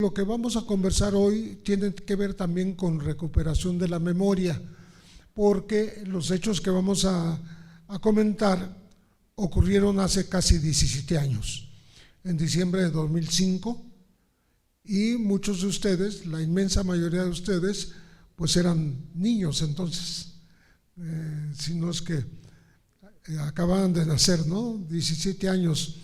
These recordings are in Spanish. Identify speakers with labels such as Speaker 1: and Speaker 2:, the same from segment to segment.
Speaker 1: Lo que vamos a conversar hoy tiene que ver también con recuperación de la memoria, porque los hechos que vamos a comentar ocurrieron hace casi 17 años, en diciembre de 2005, y muchos de ustedes, la inmensa mayoría de ustedes, pues eran niños entonces, si no es que acababan de nacer, ¿no? 17 años,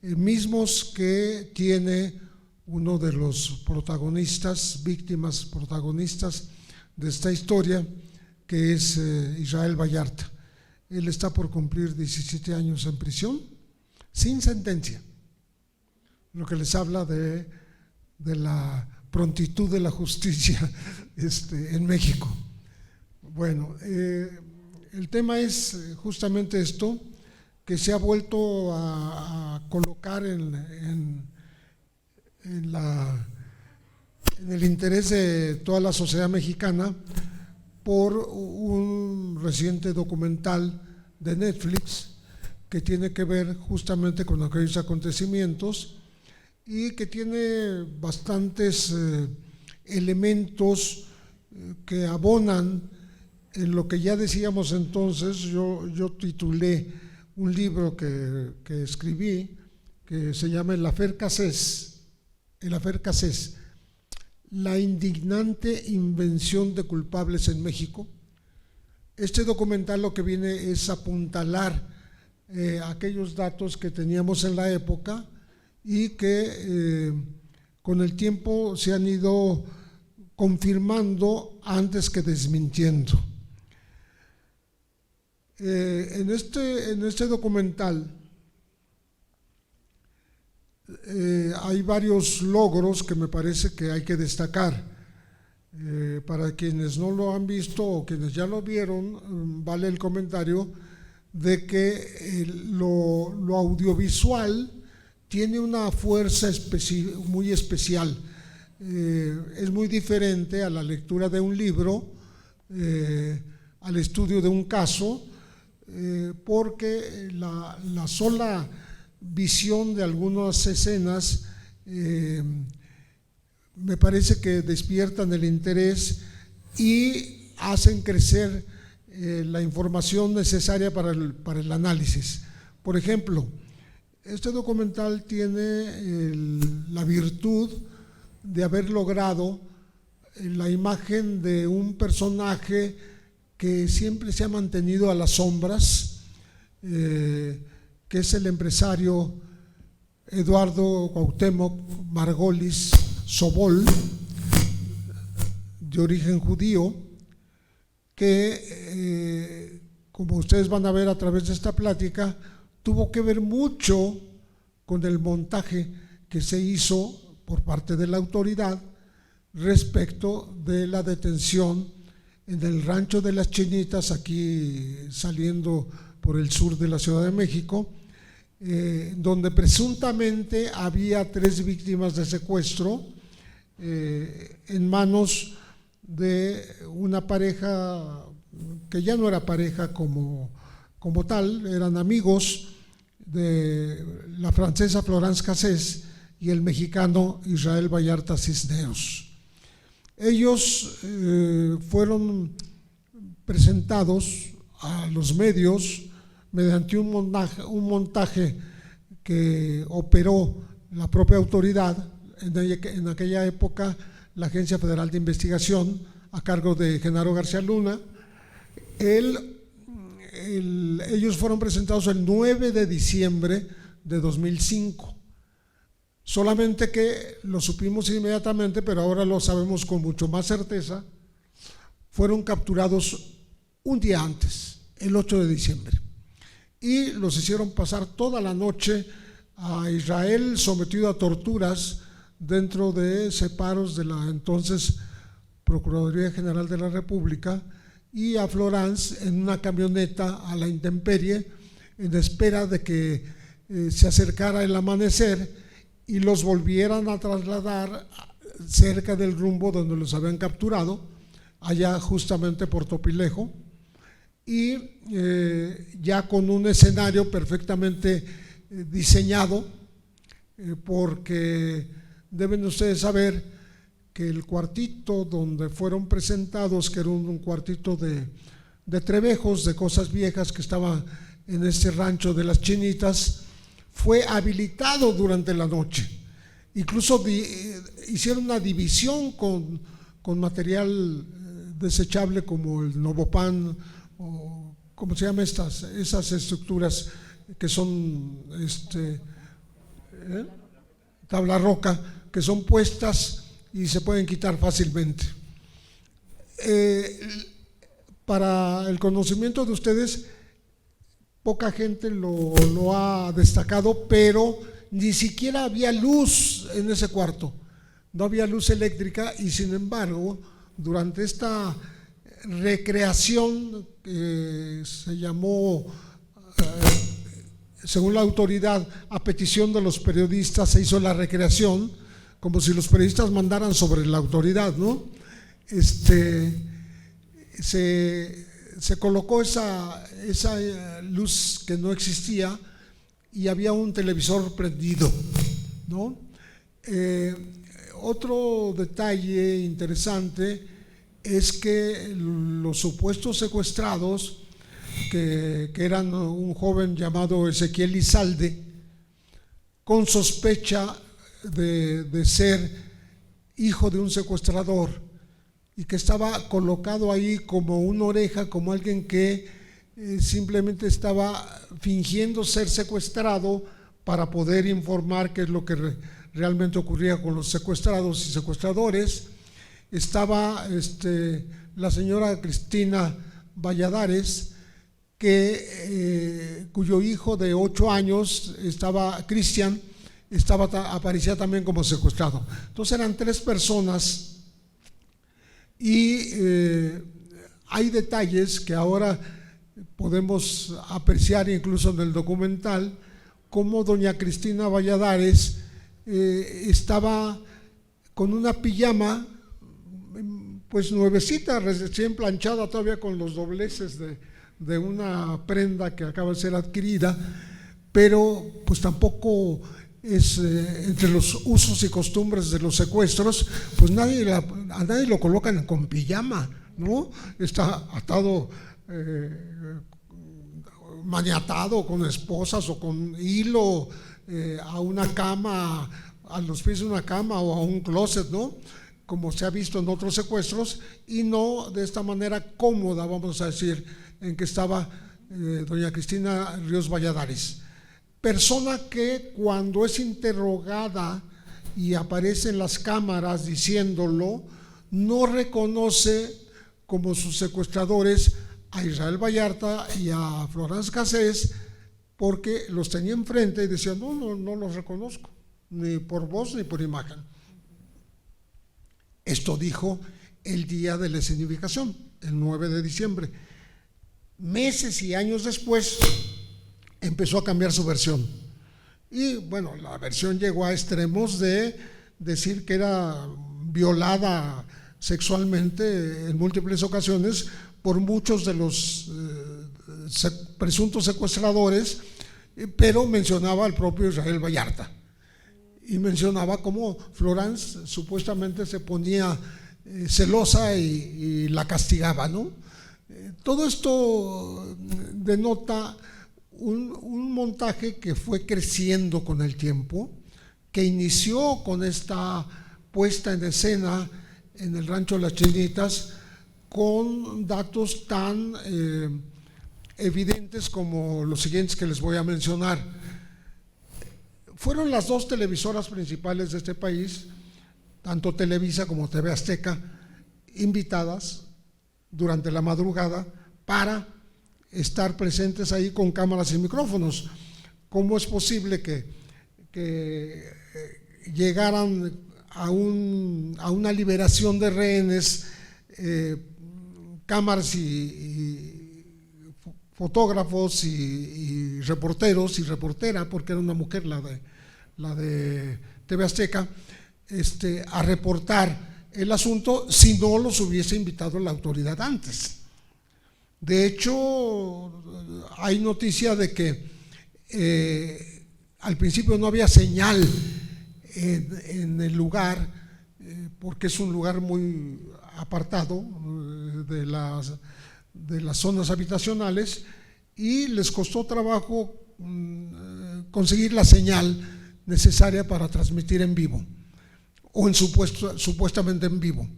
Speaker 1: mismos que tiene uno de los protagonistas, víctimas protagonistas de esta historia, que es Israel Vallarta. Él está por cumplir 17 años en prisión, sin sentencia, lo que les habla de la prontitud de la justicia en México. Bueno, el tema es justamente esto, que se ha vuelto a colocar en el interés de toda la sociedad mexicana por un reciente documental de Netflix que tiene que ver justamente con aquellos acontecimientos y que tiene bastantes elementos que abonan en lo que ya decíamos entonces. Yo titulé un libro que escribí que se llama El Affaire Cassés, la indignante invención de culpables en México. Este documental lo que viene es apuntalar aquellos datos que teníamos en la época y que con el tiempo se han ido confirmando antes que desmintiendo. En este documental hay varios logros que me parece que hay que destacar. Para quienes no lo han visto o quienes ya lo vieron, vale el comentario de que lo audiovisual tiene una fuerza muy especial. Es muy diferente a la lectura de un libro, al estudio de un caso, porque la sola visión de algunas escenas me parece que despiertan el interés y hacen crecer la información necesaria para el análisis. Por ejemplo, este documental tiene la virtud de haber logrado la imagen de un personaje que siempre se ha mantenido a las sombras, que es el empresario Eduardo Cuauhtémoc Margolis Sobol, de origen judío, que como ustedes van a ver a través de esta plática, tuvo que ver mucho con el montaje que se hizo por parte de la autoridad respecto de la detención en el Rancho de las Chinitas, aquí saliendo por el sur de la Ciudad de México, donde presuntamente había 3 víctimas de secuestro en manos de una pareja que ya no era pareja como tal, eran amigos de la francesa Florence Cassés y el mexicano Israel Vallarta Cisneros. Ellos fueron presentados a los medios mediante un montaje que operó la propia autoridad, en aquella época la Agencia Federal de Investigación, a cargo de Genaro García Luna. Ellos fueron presentados el 9 de diciembre de 2005. Solamente que lo supimos inmediatamente, pero ahora lo sabemos con mucho más certeza. Fueron capturados un día antes, el 8 de diciembre, y los hicieron pasar toda la noche a Israel sometido a torturas dentro de separos de la entonces Procuraduría General de la República, y a Florence en una camioneta a la intemperie en espera de que se acercara el amanecer y los volvieran a trasladar cerca del rumbo donde los habían capturado, allá justamente por Topilejo, y ya con un escenario perfectamente diseñado, porque deben ustedes saber que el cuartito donde fueron presentados, que era un cuartito de trebejos, de cosas viejas que estaba en este rancho de las Chinitas, fue habilitado durante la noche. Incluso hicieron una división con material desechable como el Novopan, o ¿cómo se llama esas estructuras que son tabla roca, que son puestas y se pueden quitar fácilmente? Para el conocimiento de ustedes, poca gente lo ha destacado, pero ni siquiera había luz en ese cuarto, no había luz eléctrica, y sin embargo, durante esta recreación se llamó, según la autoridad, a petición de los periodistas, se hizo la recreación, como si los periodistas mandaran sobre la autoridad, ¿no? Se colocó esa luz que no existía y había un televisor prendido, ¿no? Otro detalle interesante es que los supuestos secuestrados, que eran un joven llamado Ezequiel Lizalde, con sospecha de ser hijo de un secuestrador, y que estaba colocado ahí como una oreja, como alguien que simplemente estaba fingiendo ser secuestrado para poder informar qué es lo que realmente ocurría con los secuestrados y secuestradores. Estaba la señora Cristina Valladares, cuyo hijo de 8 años, Cristian, aparecía también como secuestrado. Entonces eran 3 personas. Y hay detalles que ahora podemos apreciar incluso en el documental, como doña Cristina Valladares estaba con una pijama pues nuevecita, recién planchada, todavía con los dobleces de una prenda que acaba de ser adquirida, pero pues tampoco es entre los usos y costumbres de los secuestros, pues a nadie lo colocan con pijama, ¿no? Está atado, maniatado con esposas o con hilo a una cama, a los pies de una cama o a un closet, ¿no? Como se ha visto en otros secuestros, y no de esta manera cómoda, vamos a decir, en que estaba doña Cristina Ríos Valladares. Persona que cuando es interrogada y aparece en las cámaras diciéndolo, no reconoce como sus secuestradores a Israel Vallarta y a Florence Cassés, porque los tenía enfrente y decía: no los reconozco, ni por voz ni por imagen. Esto dijo el día de la escenificación, el 9 de diciembre. Meses y años después empezó a cambiar su versión, y bueno, la versión llegó a extremos de decir que era violada sexualmente en múltiples ocasiones por muchos de los presuntos secuestradores, pero mencionaba al propio Israel Vallarta y mencionaba cómo Florence supuestamente se ponía celosa y la castigaba, ¿no? Todo esto denota un montaje que fue creciendo con el tiempo, que inició con esta puesta en escena en el rancho Las Chinitas, con datos tan evidentes como los siguientes que les voy a mencionar. Fueron las 2 televisoras principales de este país, tanto Televisa como TV Azteca, invitadas durante la madrugada para estar presentes ahí con cámaras y micrófonos. ¿Cómo es posible que llegaran a una liberación de rehenes cámaras y fotógrafos y reporteros y reportera, porque era una mujer la de TV Azteca, a reportar el asunto si no los hubiese invitado la autoridad antes? De hecho, hay noticia de que al principio no había señal en el lugar, porque es un lugar muy apartado de las zonas habitacionales, y les costó trabajo conseguir la señal necesaria para transmitir en vivo, o supuestamente en vivo.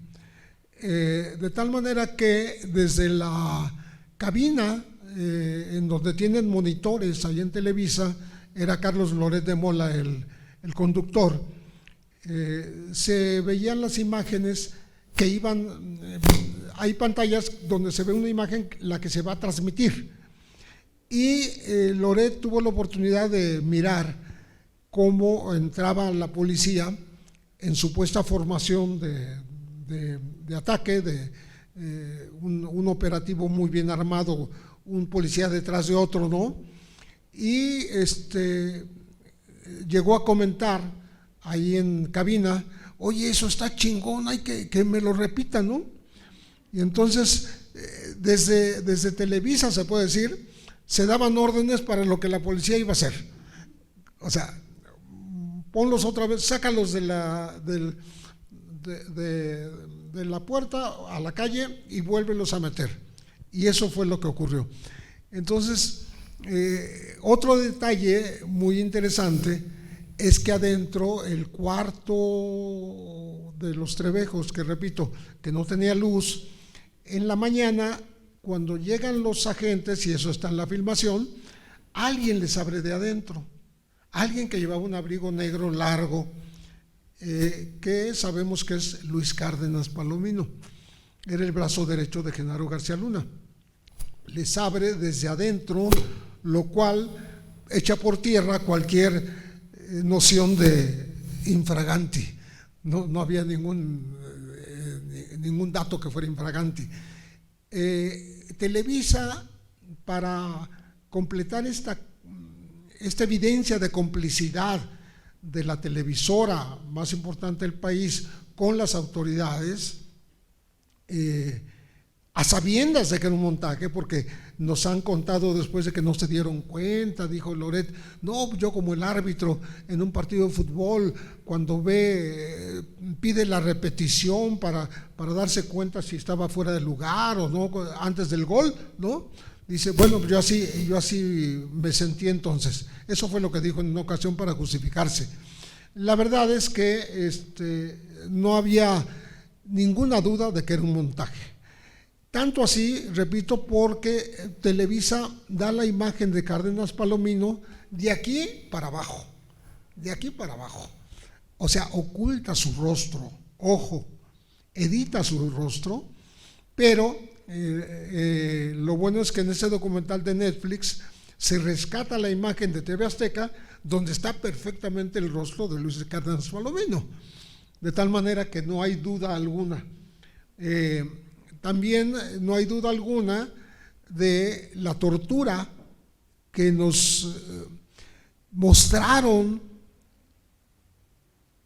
Speaker 1: De tal manera que desde la cabina, en donde tienen monitores ahí en Televisa, era Carlos Loret de Mola el conductor, se veían las imágenes que iban, hay pantallas donde se ve una imagen, la que se va a transmitir, y Loret tuvo la oportunidad de mirar cómo entraba la policía en supuesta formación de ataque, de un operativo muy bien armado, un policía detrás de otro, ¿no? Y llegó a comentar ahí en cabina: oye, eso está chingón, hay que me lo repitan, ¿no? Y entonces desde Televisa, se puede decir, se daban órdenes para lo que la policía iba a hacer. O sea, ponlos otra vez, sácalos de la puerta a la calle y vuélvelos a meter. Y eso fue lo que ocurrió. Entonces, otro detalle muy interesante es que adentro, el cuarto de los Trevejos, que repito, que no tenía luz, en la mañana, cuando llegan los agentes, y eso está en la filmación, alguien les abre de adentro, alguien que llevaba un abrigo negro largo, que sabemos que es Luis Cárdenas Palomino, era el brazo derecho de Genaro García Luna. Les abre desde adentro, lo cual echa por tierra cualquier noción de infraganti. No había ningún dato que fuera infraganti. Televisa, para completar esta evidencia de complicidad de la televisora más importante del país con las autoridades, a sabiendas de que era un montaje, porque nos han contado después de que no se dieron cuenta, dijo Loret: no, yo como el árbitro en un partido de fútbol, cuando pide la repetición para darse cuenta si estaba fuera de lugar o no antes del gol, ¿no? Dice, bueno, yo así me sentí entonces. Eso fue lo que dijo en una ocasión para justificarse. La verdad es que no había ninguna duda de que era un montaje. Tanto así, repito, porque Televisa da la imagen de Cárdenas Palomino de aquí para abajo, o sea, oculta su rostro, ojo, edita su rostro, pero lo bueno es que en ese documental de Netflix se rescata la imagen de TV Azteca, donde está perfectamente el rostro de Luis Cárdenas Palomino, de tal manera que no hay duda alguna. También no hay duda alguna de la tortura que nos mostraron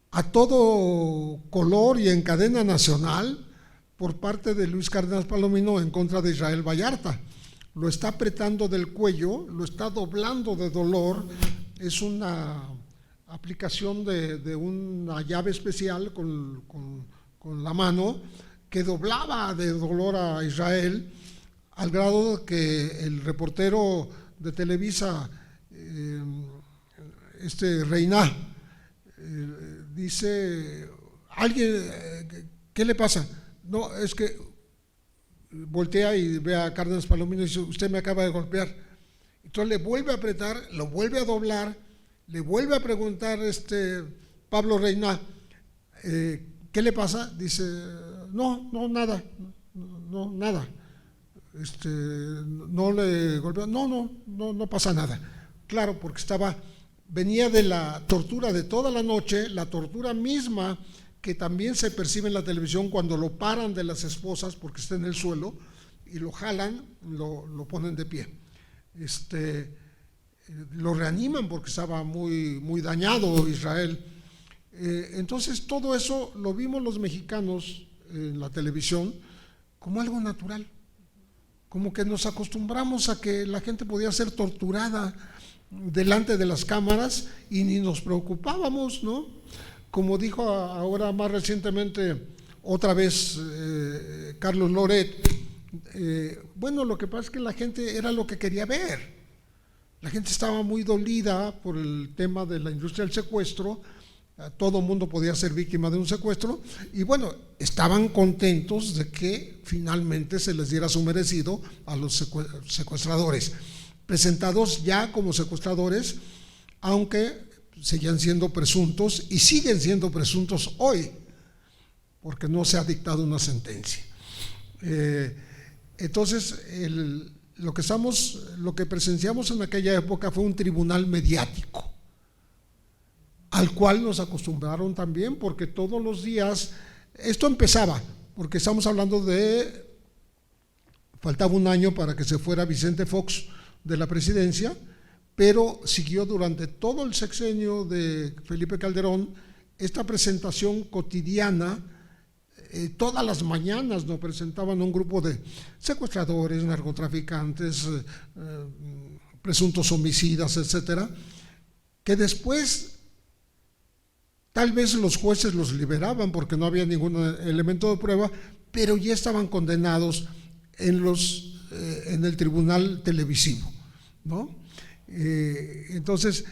Speaker 1: a todo color y en cadena nacional por parte de Luis Cárdenas Palomino en contra de Israel Vallarta. Lo está apretando del cuello, lo está doblando de dolor. Es una aplicación de una llave especial con la mano, que doblaba de dolor a Israel, al grado que el reportero de Televisa, Reina, dice: alguien, ¿qué le pasa? No, es que voltea y ve a Cárdenas Palomino y dice: usted me acaba de golpear. Entonces le vuelve a apretar, lo vuelve a doblar, le vuelve a preguntar Pablo Reina, ¿qué le pasa? Dice: no, nada, no le golpeó, no pasa nada. Claro, porque venía de la tortura de toda la noche, la tortura misma que también se percibe en la televisión cuando lo paran de las esposas porque está en el suelo y lo jalan, lo ponen de pie. Lo reaniman porque estaba muy dañado Israel. Entonces todo eso lo vimos los mexicanos en la televisión como algo natural, como que nos acostumbramos a que la gente podía ser torturada delante de las cámaras y ni nos preocupábamos, ¿no? como dijo ahora más recientemente otra vez Carlos Loret, bueno, lo que pasa es que la gente era lo que quería ver. La gente estaba muy dolida por el tema de la industria del secuestro. Todo mundo podía ser víctima de un secuestro y bueno, estaban contentos de que finalmente se les diera su merecido a los secuestradores, presentados ya como secuestradores, aunque seguían siendo presuntos y siguen siendo presuntos hoy, porque no se ha dictado una sentencia. Entonces, lo que presenciamos en aquella época fue un tribunal mediático, al cual nos acostumbraron también, porque todos los días, esto empezaba, porque estamos hablando de, faltaba un año para que se fuera Vicente Fox de la presidencia, pero siguió durante todo el sexenio de Felipe Calderón esta presentación cotidiana. Todas las mañanas nos presentaban un grupo de secuestradores, narcotraficantes, presuntos homicidas, etcétera, que después tal vez los jueces los liberaban porque no había ningún elemento de prueba, pero ya estaban condenados en el tribunal televisivo, ¿no? Entonces,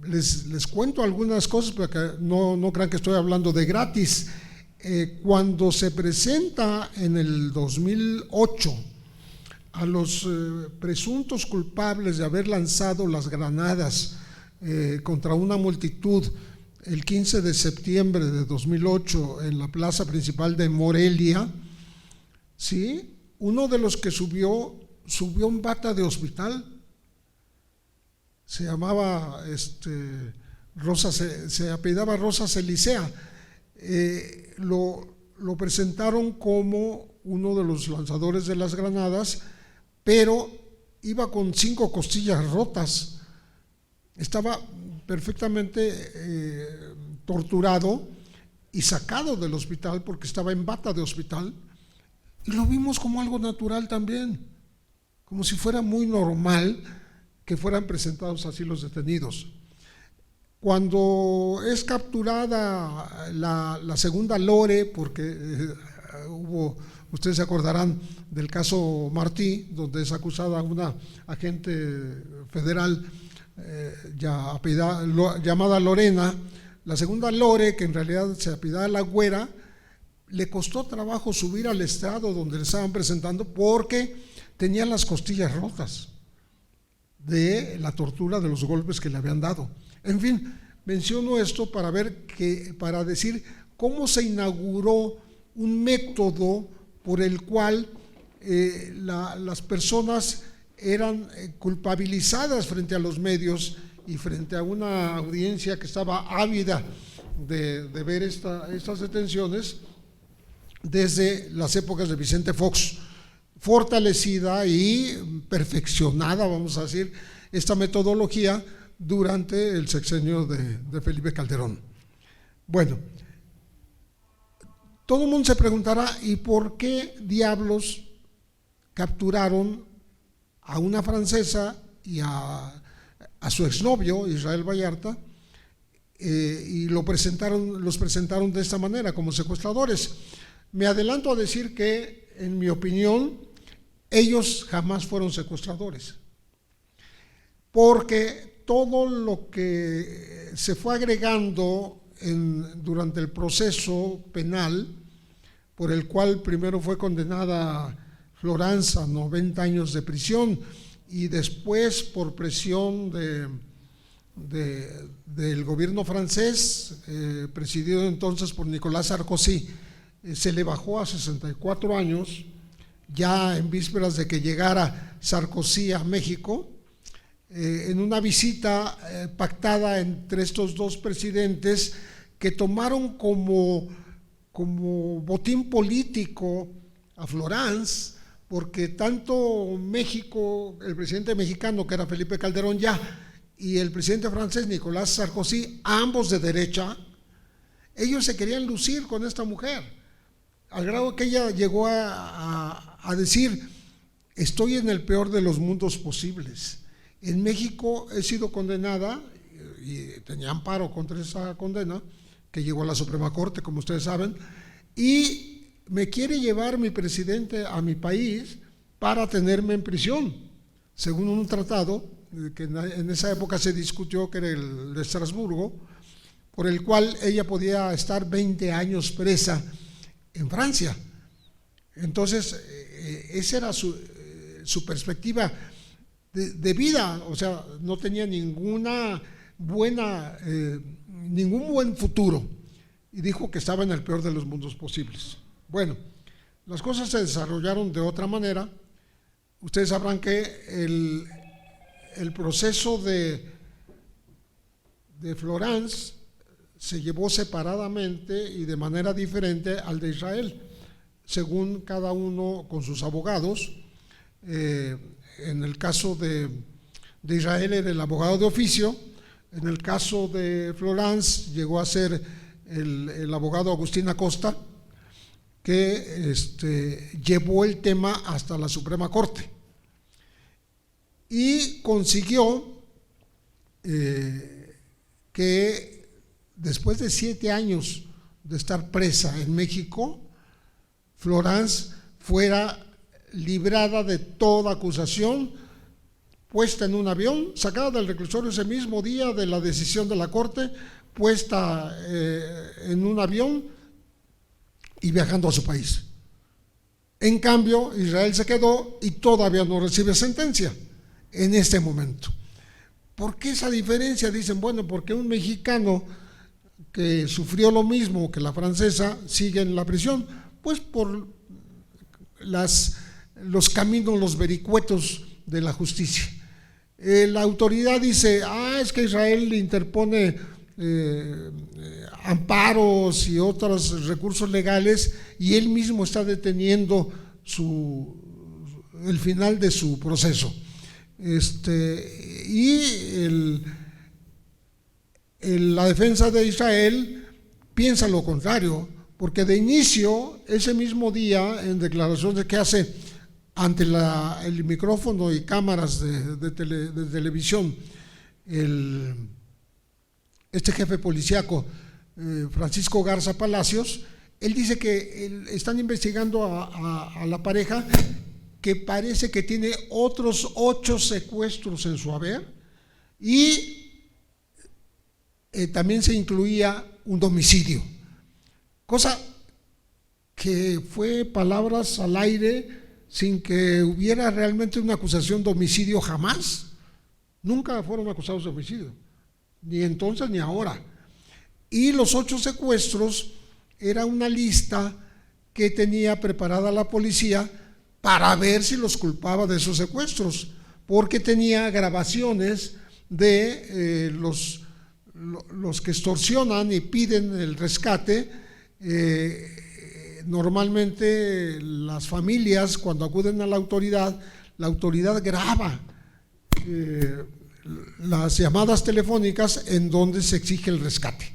Speaker 1: les cuento algunas cosas para que no crean que estoy hablando de gratis. Cuando se presenta en el 2008 a los presuntos culpables de haber lanzado las granadas contra una multitud el 15 de septiembre de 2008 en la plaza principal de Morelia, ¿sí? Uno de los que subió en bata de hospital, se llamaba se apellidaba Rosas Elisea. Lo presentaron como uno de los lanzadores de las granadas, pero iba con 5 costillas rotas, estaba perfectamente torturado y sacado del hospital porque estaba en bata de hospital, y lo vimos como algo natural también, como si fuera muy normal que fueran presentados así los detenidos. Cuando es capturada la segunda Lore, porque ustedes se acordarán del caso Martí, donde es acusada una agente federal llamada Lorena, la segunda Lore, que en realidad se apellidaba La Güera, le costó trabajo subir al estrado donde le estaban presentando porque tenía las costillas rotas de la tortura de los golpes que le habían dado. En fin, menciono esto para decir cómo se inauguró un método por el cual las personas eran culpabilizadas frente a los medios y frente a una audiencia que estaba ávida de ver estas detenciones desde las épocas de Vicente Fox, fortalecida y perfeccionada, vamos a decir, esta metodología durante el sexenio de Felipe Calderón. Bueno, todo el mundo se preguntará, ¿y por qué diablos capturaron a una francesa y a su exnovio, Israel Vallarta, y los presentaron de esta manera, como secuestradores? Me adelanto a decir que, en mi opinión, ellos jamás fueron secuestradores, porque todo lo que se fue agregando durante el proceso penal, por el cual primero fue condenada Florence a 90 años de prisión y después, por presión del gobierno francés, presidido entonces por Nicolas Sarkozy, se le bajó a 64 años, ya en vísperas de que llegara Sarkozy a México, en una visita pactada entre estos dos presidentes, que tomaron como botín político a Florence, porque tanto México, el presidente mexicano, que era Felipe Calderón ya, y el presidente francés, Nicolas Sarkozy, ambos de derecha, ellos se querían lucir con esta mujer, al grado que ella llegó a decir: estoy en el peor de los mundos posibles. En México he sido condenada, y tenía amparo contra esa condena, que llegó a la Suprema Corte, como ustedes saben, y me quiere llevar mi presidente a mi país para tenerme en prisión, según un tratado que en esa época se discutió, que era el de Estrasburgo, por el cual ella podía estar 20 años presa en Francia. Entonces, esa era su perspectiva de vida, o sea, no tenía ningún buen futuro, y dijo que estaba en el peor de los mundos posibles. Bueno, las cosas se desarrollaron de otra manera. Ustedes sabrán que el proceso de Florence se llevó separadamente y de manera diferente al de Israel, según cada uno con sus abogados. En el caso de Israel era el abogado de oficio, en el caso de Florence llegó a ser el abogado Agustín Acosta, que llevó el tema hasta la Suprema Corte y consiguió que después de 7 años de estar presa en México, Florence fuera librada de toda acusación, puesta en un avión, sacada del reclusorio ese mismo día de la decisión de la Corte, puesta en un avión y viajando a su país. En cambio, Israel se quedó y todavía no recibe sentencia en este momento. ¿Por qué esa diferencia? Dicen, bueno, porque un mexicano que sufrió lo mismo que la francesa sigue en la prisión, pues por los caminos, los vericuetos de la justicia. La autoridad dice, es que Israel interpone amparos y otros recursos legales y él mismo está deteniendo el final de su proceso. La defensa de Israel piensa lo contrario, porque de inicio, ese mismo día, en declaraciones que hace ante el micrófono y cámaras de televisión, este jefe policíaco, Francisco Garza Palacios, él dice que están investigando a la pareja, que parece que tiene otros 8 secuestros en su haber, y también se incluía un homicidio, cosa que fue palabras al aire sin que hubiera realmente una acusación de homicidio jamás. Nunca fueron acusados de homicidio, ni entonces ni ahora. Y los 8 secuestros era una lista que tenía preparada la policía para ver si los culpaba de esos secuestros, porque tenía grabaciones de los que extorsionan y piden el rescate. Normalmente las familias, cuando acuden a la autoridad graba las llamadas telefónicas en donde se exige el rescate,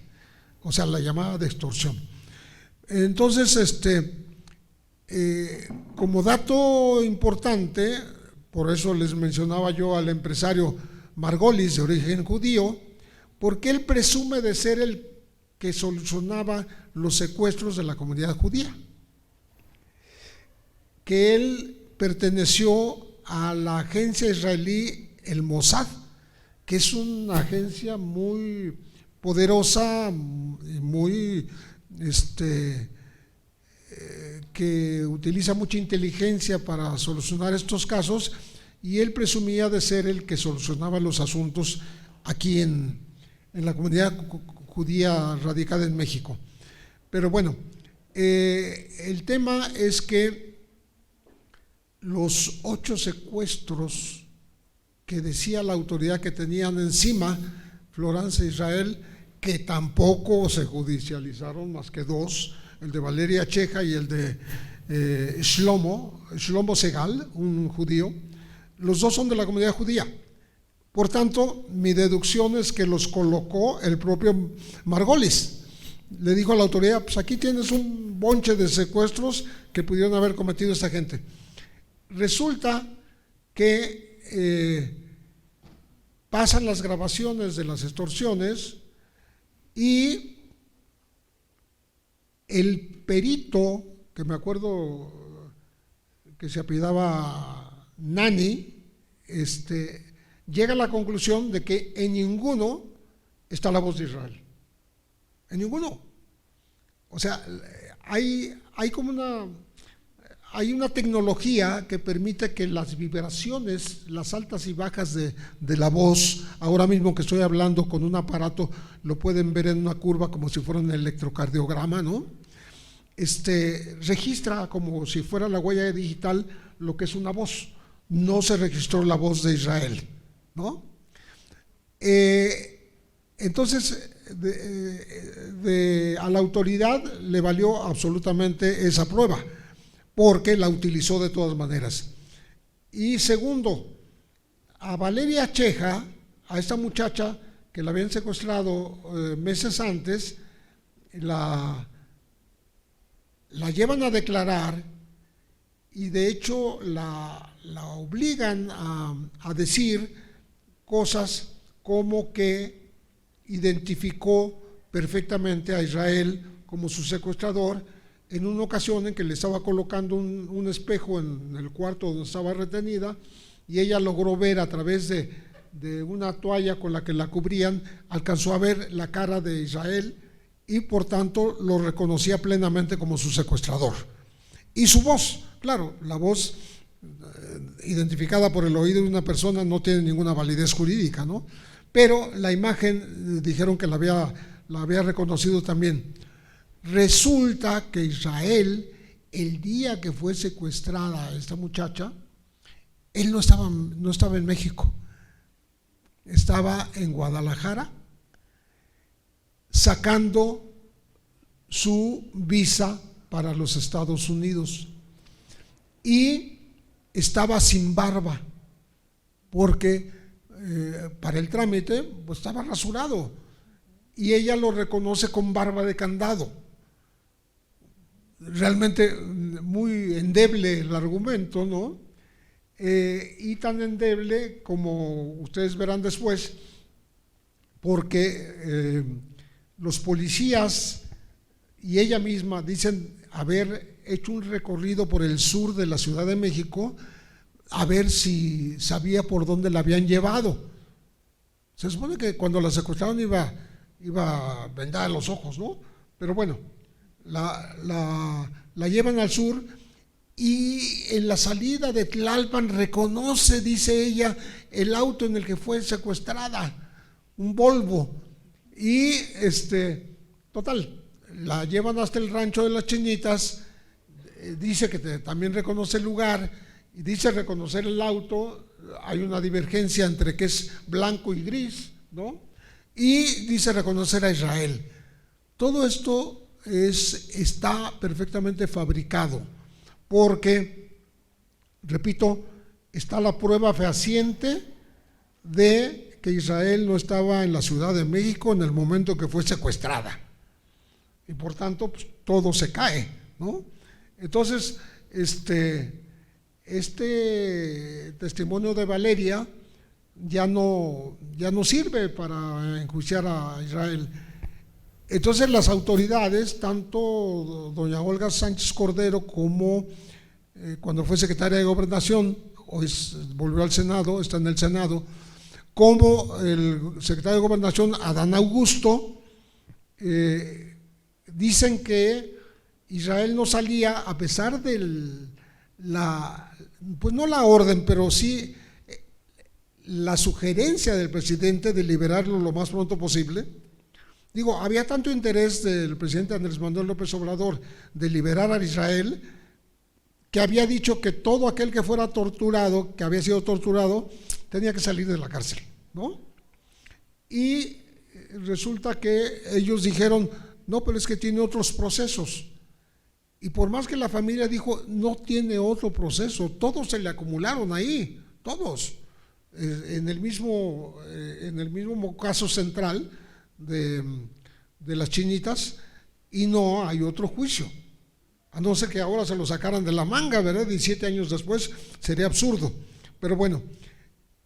Speaker 1: o sea, la llamada de extorsión. Entonces, como dato importante, por eso les mencionaba yo al empresario Margolis, de origen judío, porque él presume de ser el que solucionaba los secuestros de la comunidad judía, que él perteneció a la agencia israelí, el Mossad, que es una agencia muy poderosa, muy que utiliza mucha inteligencia para solucionar estos casos, y él presumía de ser el que solucionaba los asuntos aquí en la comunidad judía radicada en México. Pero bueno, el tema es que los 8 secuestros que decía la autoridad que tenían encima Florence e Israel, que tampoco se judicializaron más que 2, el de Valeria Cheja y el de Shlomo Segal, un judío. Los 2 son de la comunidad judía. Por tanto, mi deducción es que los colocó el propio Margolis. Le dijo a la autoridad, pues aquí tienes un bonche de secuestros que pudieron haber cometido esta gente. Resulta que pasan las grabaciones de las extorsiones y El perito, que me acuerdo que se apellidaba Nani, llega a la conclusión de que en ninguno está la voz de Israel. En ninguno. O sea, hay una tecnología que permite que las vibraciones, las altas y bajas de la voz, ahora mismo que estoy hablando con un aparato, lo pueden ver en una curva como si fuera un electrocardiograma, ¿no? Registra como si fuera la huella digital lo que es una voz. No se registró la voz de Israel, ¿no? Entonces, a la autoridad le valió absolutamente esa prueba, porque la utilizó de todas maneras. Y segundo, a Valeria Cheja, a esta muchacha que la habían secuestrado meses antes, la llevan a declarar y de hecho la obligan a decir cosas como que identificó perfectamente a Israel como su secuestrador en una ocasión en que le estaba colocando un espejo en el cuarto donde estaba retenida, y ella logró ver a través de una toalla con la que la cubrían, alcanzó a ver la cara de Israel y por tanto lo reconocía plenamente como su secuestrador. Y su voz, claro, la voz identificada por el oído de una persona no tiene ninguna validez jurídica, ¿no? Pero la imagen dijeron que la había reconocido también. Resulta que Israel, el día que fue secuestrada esta muchacha, él no estaba en México, estaba en Guadalajara sacando su visa para los Estados Unidos y estaba sin barba porque para el trámite pues estaba rasurado, y ella lo reconoce con barba de candado. Realmente muy endeble el argumento, ¿no? Y tan endeble como ustedes verán después, porque los policías y ella misma dicen haber hecho un recorrido por el sur de la Ciudad de México a ver si sabía por dónde la habían llevado. Se supone que cuando la secuestraron iba a vendar los ojos, ¿no? Pero bueno, la llevan al sur, y en la salida de Tlalpan reconoce, dice ella, el auto en el que fue secuestrada, un Volvo, y total, la llevan hasta el rancho de las Chinitas, dice que también reconoce el lugar, y dice reconocer el auto. Hay una divergencia entre que es blanco y gris, ¿no? Y dice reconocer a Israel. Todo esto está perfectamente fabricado, porque, repito, está la prueba fehaciente de que Israel no estaba en la Ciudad de México en el momento que fue secuestrada, y por tanto pues, todo se cae, ¿no? Entonces, este testimonio de Valeria ya no sirve para enjuiciar a Israel. Entonces las autoridades, tanto doña Olga Sánchez Cordero como cuando fue secretaria de Gobernación, hoy volvió al Senado, está en el Senado, como el secretario de Gobernación Adán Augusto, dicen que Israel no salía a pesar de pues no la orden, pero sí la sugerencia del presidente de liberarlo lo más pronto posible. Digo, había tanto interés del presidente Andrés Manuel López Obrador de liberar a Israel, que había dicho que todo aquel que fuera torturado, que había sido torturado, tenía que salir de la cárcel, ¿no? Y resulta que ellos dijeron, no, pero es que tiene otros procesos. Y por más que la familia dijo, no tiene otro proceso, todos se le acumularon ahí, todos, en el mismo caso central de las Chinitas, y no hay otro juicio, a no ser que ahora se lo sacaran de la manga, ¿verdad? 17 años después, sería absurdo. Pero bueno,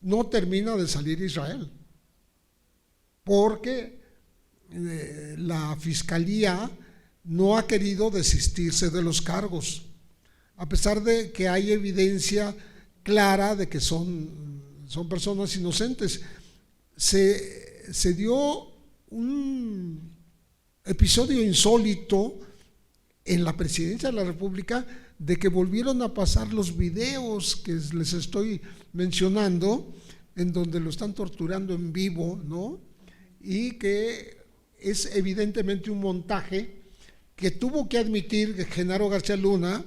Speaker 1: no termina de salir Israel, porque la fiscalía no ha querido desistirse de los cargos, a pesar de que hay evidencia clara de que son personas inocentes. Se dio un episodio insólito en la presidencia de la República, de que volvieron a pasar los videos que les estoy mencionando, en donde lo están torturando en vivo, ¿no? Y que es evidentemente un montaje que tuvo que admitir Genaro García Luna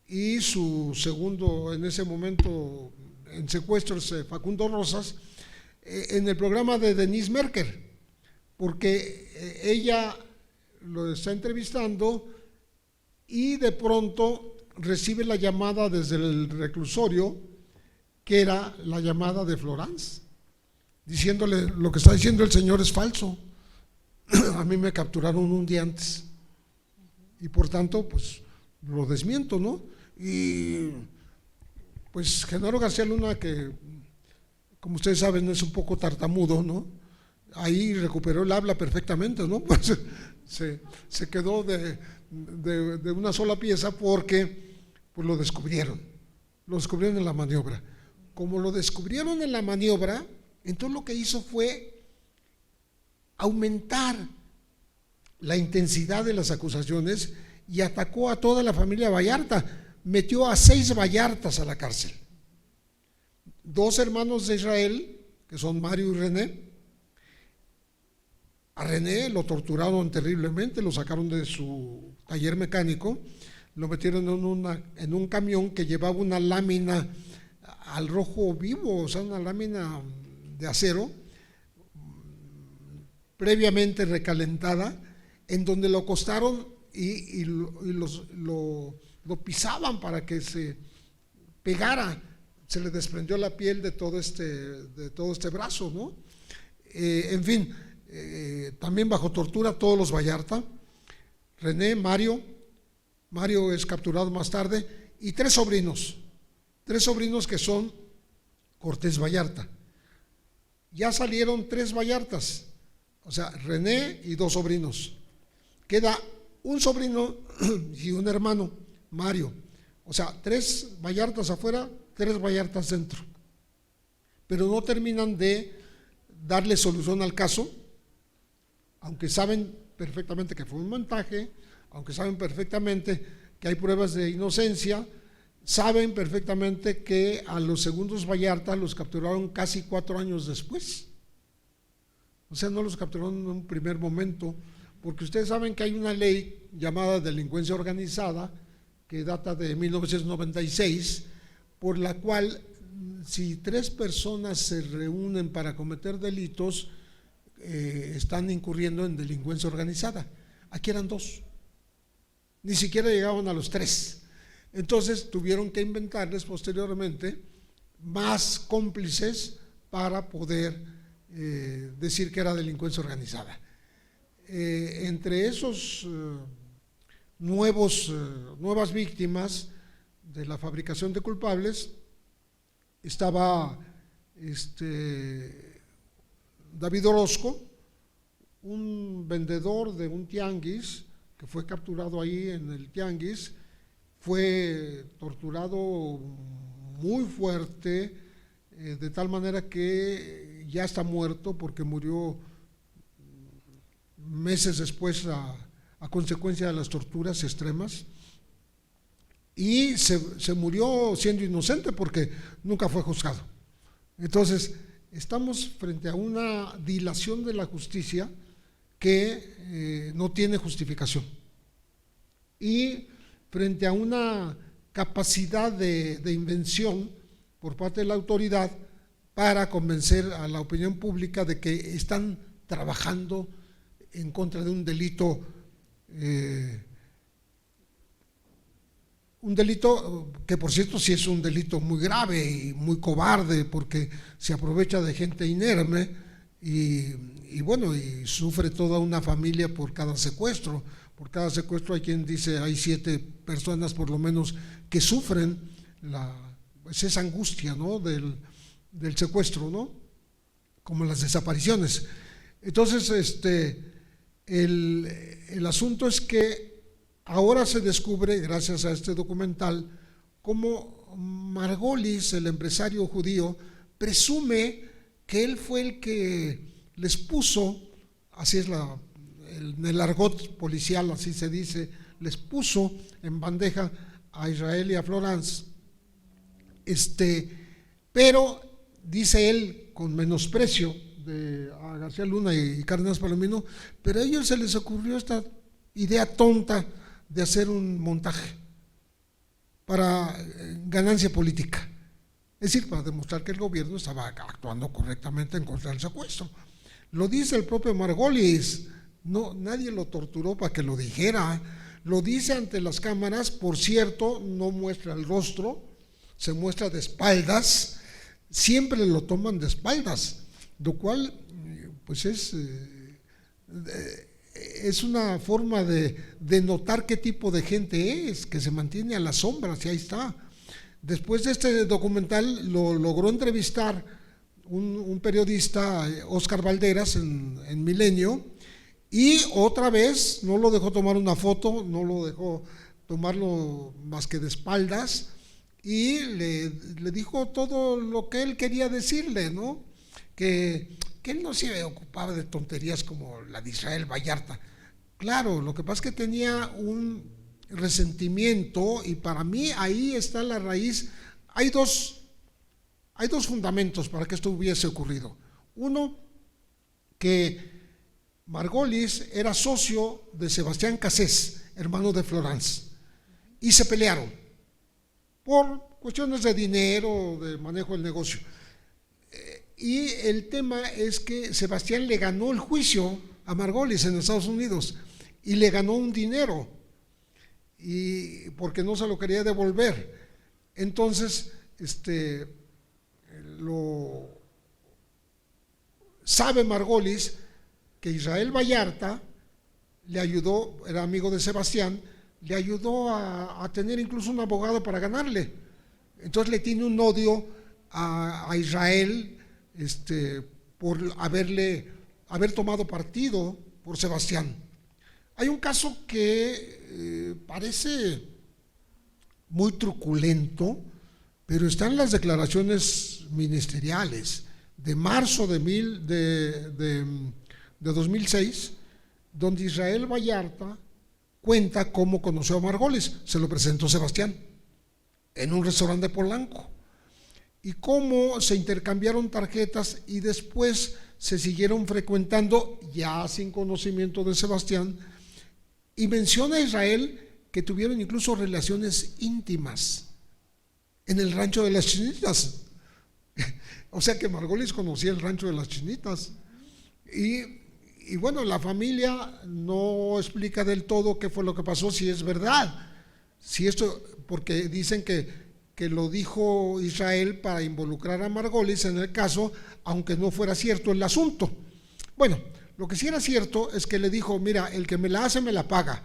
Speaker 1: y su segundo en ese momento en secuestros, Facundo Rosas, en el programa de Denise Merker, porque ella lo está entrevistando y de pronto recibe la llamada desde el reclusorio, que era la llamada de Florence, diciéndole: lo que está diciendo el señor es falso, a mí me capturaron un día antes y por tanto pues lo desmiento, ¿no? Y pues Genaro García Luna, que como ustedes saben es un poco tartamudo, ¿no? Ahí recuperó el habla perfectamente, ¿no? Pues se quedó de una sola pieza, porque pues lo descubrieron en la maniobra. Como lo descubrieron en la maniobra, entonces lo que hizo fue aumentar la intensidad de las acusaciones y atacó a toda la familia Vallarta. Metió a 6 Vallartas a la cárcel. 2 hermanos de Israel, que son Mario y René. A René lo torturaron terriblemente, lo sacaron de su taller mecánico, lo metieron en un camión que llevaba una lámina al rojo vivo, o sea, una lámina de acero previamente recalentada, en donde lo acostaron y lo pisaban para que se pegara. Se le desprendió la piel de todo este brazo, ¿no? En fin, también bajo tortura todos los Vallarta. René, Mario es capturado más tarde, y 3 sobrinos que son Cortés Vallarta. Ya salieron 3 Vallartas, o sea, René y 2 sobrinos. Queda un sobrino y un hermano, Mario. O sea, 3 Vallartas afuera, 3 Vallartas dentro. Pero no terminan de darle solución al caso, aunque saben perfectamente que fue un montaje, aunque saben perfectamente que hay pruebas de inocencia, saben perfectamente que a los segundos Vallarta los capturaron casi 4 años después. O sea, no los capturaron en un primer momento, porque ustedes saben que hay una ley llamada delincuencia organizada, que data de 1996, por la cual si 3 personas se reúnen para cometer delitos, están incurriendo en delincuencia organizada. Aquí eran 2, ni siquiera llegaban a los 3. Entonces tuvieron que inventarles posteriormente más cómplices para poder decir que era delincuencia organizada. Entre esos nuevas víctimas de la fabricación de culpables estaba David Orozco, un vendedor de un tianguis que fue capturado ahí en el tianguis, fue torturado muy fuerte, de tal manera que ya está muerto, porque murió meses después a consecuencia de las torturas extremas, y se murió siendo inocente porque nunca fue juzgado. Entonces estamos frente a una dilación de la justicia que no tiene justificación, y frente a una capacidad de invención por parte de la autoridad para convencer a la opinión pública de que están trabajando en contra de un delito que, por cierto, sí es un delito muy grave y muy cobarde, porque se aprovecha de gente inerme y bueno, y sufre toda una familia por cada secuestro. Por cada secuestro hay quien dice hay 7 personas por lo menos que sufren pues esa angustia, ¿no?, del secuestro, ¿no?, como las desapariciones. Entonces el asunto es que ahora se descubre, gracias a este documental, cómo Margolis, el empresario judío, presume que él fue el que les puso, así es en el argot policial, así se dice, les puso en bandeja a Israel y a Florence. Pero dice él con menosprecio a García Luna y Cárdenas Palomino, pero a ellos se les ocurrió esta idea tonta de hacer un montaje para ganancia política, es decir, para demostrar que el gobierno estaba actuando correctamente en contra del secuestro. Lo dice el propio Margolis, no, nadie lo torturó para que lo dijera, lo dice ante las cámaras, por cierto, no muestra el rostro, se muestra de espaldas, siempre lo toman de espaldas, lo cual pues es una forma de notar qué tipo de gente es, que se mantiene a las sombras, y ahí está. Después de este documental lo logró entrevistar un periodista, Óscar Valderas, en Milenio, y otra vez no lo dejó tomar una foto, no lo dejó tomarlo más que de espaldas, y le dijo todo lo que él quería decirle, ¿no? Que él no se ocupaba de tonterías como la de Israel Vallarta. Claro, lo que pasa es que tenía un resentimiento, y para mí ahí está la raíz. Hay dos fundamentos para que esto hubiese ocurrido. Uno, que Margolis era socio de Sebastián Cassés, hermano de Florence, y se pelearon por cuestiones de dinero, de manejo del negocio. Y el tema es que Sebastián le ganó el juicio a Margolis en Estados Unidos y le ganó un dinero, y porque no se lo quería devolver. Entonces, lo sabe Margolis que Israel Vallarta le ayudó, era amigo de Sebastián, le ayudó a tener incluso un abogado para ganarle. Entonces le tiene un odio a Israel por haber tomado partido por Sebastián. Hay un caso que parece muy truculento, pero está en las declaraciones ministeriales de marzo de 2006, donde Israel Vallarta cuenta cómo conoció a Margolis. Se lo presentó Sebastián en un restaurante de Polanco, y cómo se intercambiaron tarjetas y después se siguieron frecuentando ya sin conocimiento de Sebastián, y menciona a Israel que tuvieron incluso relaciones íntimas en el rancho de las Chinitas. O sea que Margolis conocía el rancho de las Chinitas. Y bueno, la familia no explica del todo qué fue lo que pasó, si es verdad, si esto, porque dicen que lo dijo Israel para involucrar a Margolis en el caso, aunque no fuera cierto el asunto. Bueno, lo que sí era cierto es que le dijo: mira, el que me la hace me la paga.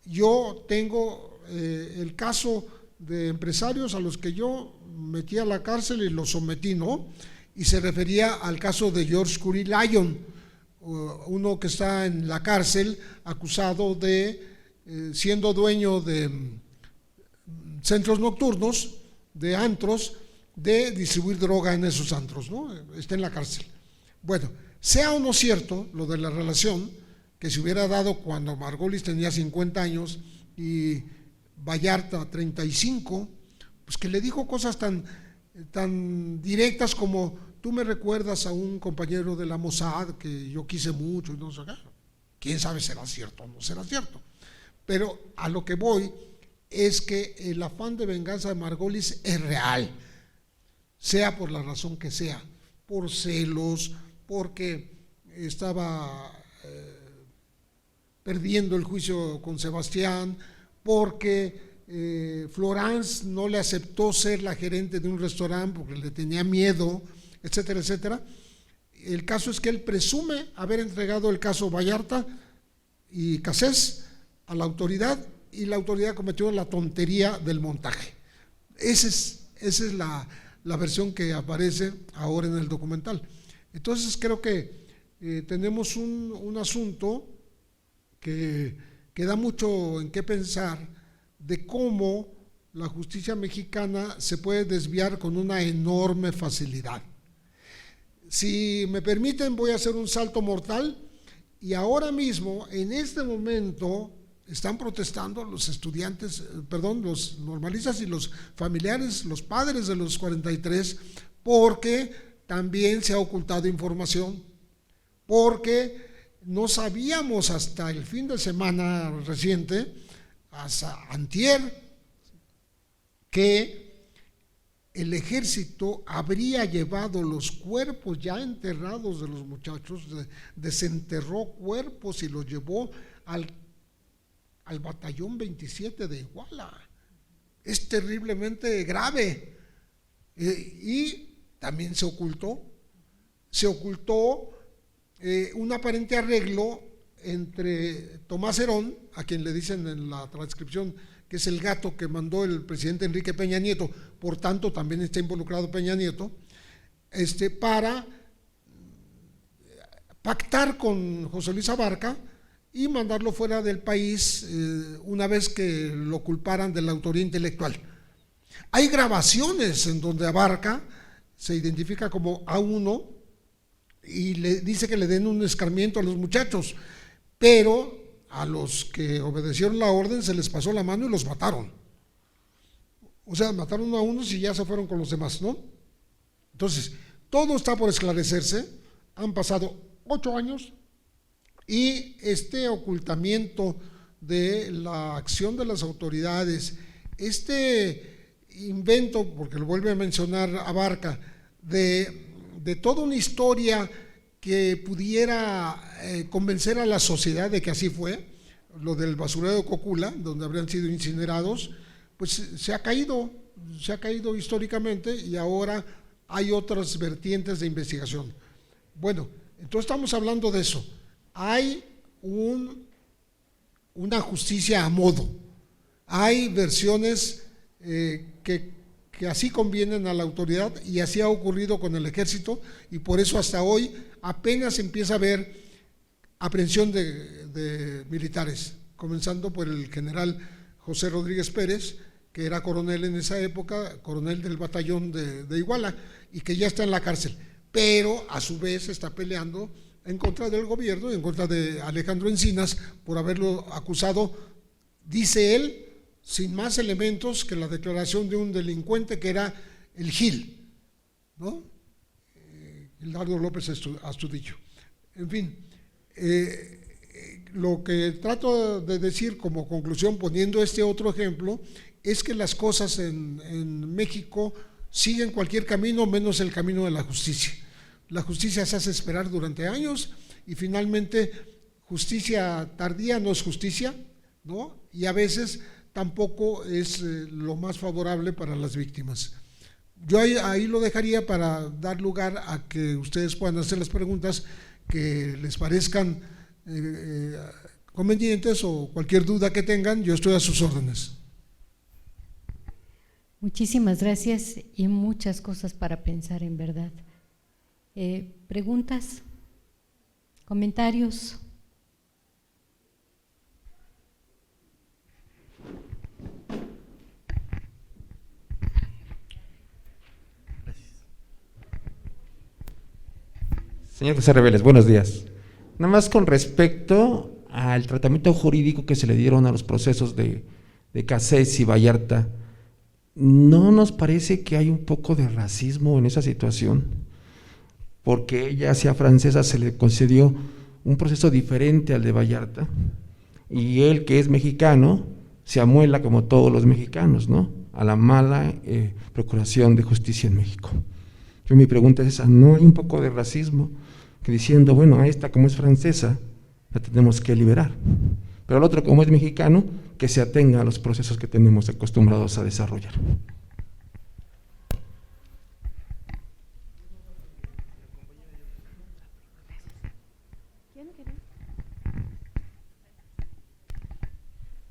Speaker 1: Yo tengo el caso de empresarios a los que yo metí a la cárcel y los sometí, ¿no? Y se refería al caso de George Curry Lyon, uno que está en la cárcel acusado de, siendo dueño de centros nocturnos, de antros, de distribuir droga en esos antros, ¿no? Está en la cárcel. Bueno, sea o no cierto lo de la relación que se hubiera dado cuando Margolis tenía 50 años y Vallarta 35, pues que le dijo cosas tan directas como: tú me recuerdas a un compañero de la Mossad que yo quise mucho, y no sé qué. Quién sabe, será cierto o no será cierto. Pero a lo que voy es que el afán de venganza de Margolis es real, sea por la razón que sea, por celos, porque estaba perdiendo el juicio con Sebastián, porque Florence no le aceptó ser la gerente de un restaurante porque le tenía miedo, etcétera, etcétera. El caso es que él presume haber entregado el caso Vallarta y Cassés a la autoridad, y la autoridad cometió la tontería del montaje. Esa es la versión que aparece ahora en el documental. Entonces creo que tenemos un asunto que que da mucho en qué pensar de cómo la justicia mexicana se puede desviar con una enorme facilidad. Si me permiten, voy a hacer un salto mortal, y ahora mismo, en este momento, están protestando los estudiantes, los normalistas y los familiares, los padres de los 43, porque también se ha ocultado información, porque no sabíamos hasta el fin de semana reciente, hasta antier, que el ejército habría llevado los cuerpos ya enterrados de los muchachos, desenterró cuerpos y los llevó al batallón 27 de Iguala. Es terriblemente grave. Y también se ocultó un aparente arreglo entre Tomás Herón, a quien le dicen en la transcripción que es el gato que mandó el presidente Enrique Peña Nieto, por tanto también está involucrado Peña Nieto, para pactar con José Luis Abarca y mandarlo fuera del país una vez que lo culparan de la autoría intelectual. Hay grabaciones en donde Abarca se identifica como A1 y le dice que le den un escarmiento a los muchachos, pero a los que obedecieron la orden se les pasó la mano y los mataron. O sea, mataron a unos y ya se fueron con los demás, ¿no? Entonces, todo está por esclarecerse. Han pasado 8 años y este ocultamiento de la acción de las autoridades, este invento, porque lo vuelve a mencionar Abarca, de toda una historia que pudiera convencer a la sociedad de que así fue, lo del basurero de Cocula, donde habrían sido incinerados, pues se ha caído históricamente, y ahora hay otras vertientes de investigación. Bueno, entonces estamos hablando de eso. Hay una justicia a modo, hay versiones que así convienen a la autoridad, y así ha ocurrido con el ejército, y por eso hasta hoy apenas empieza a haber aprehensión de militares, comenzando por el general José Rodríguez Pérez, que era coronel en esa época, coronel del batallón de Iguala, y que ya está en la cárcel, pero a su vez está peleando en contra del gobierno y en contra de Alejandro Encinas por haberlo acusado, dice él, sin más elementos que la declaración de un delincuente que era el Gil, ¿no? Hildardo López Astudillo. En fin, lo que trato de decir como conclusión, poniendo este otro ejemplo, es que las cosas en México siguen cualquier camino menos el camino de la justicia. La justicia se hace esperar durante años, y finalmente justicia tardía no es justicia, ¿no? Y a veces tampoco es lo más favorable para las víctimas. Yo ahí lo dejaría para dar lugar a que ustedes puedan hacer las preguntas que les parezcan convenientes, o cualquier duda que tengan, yo estoy a sus órdenes.
Speaker 2: Muchísimas gracias, y muchas cosas para pensar, en verdad. ¿Preguntas? ¿Comentarios?
Speaker 3: Señor José Reveles, buenos días. Nada más con respecto al tratamiento jurídico que se le dieron a los procesos de Cassés y Vallarta, ¿no nos parece que hay un poco de racismo en esa situación? Porque ella, hacia francesa, se le concedió un proceso diferente al de Vallarta, y él, que es mexicano, se amuela como todos los mexicanos, ¿no?, a la mala procuración de justicia en México. Yo, mi pregunta es esa: ¿no hay un poco de racismo que diciendo, bueno, a esta, como es francesa, la tenemos que liberar, pero al otro, como es mexicano, que se atenga a los procesos que tenemos acostumbrados a desarrollar?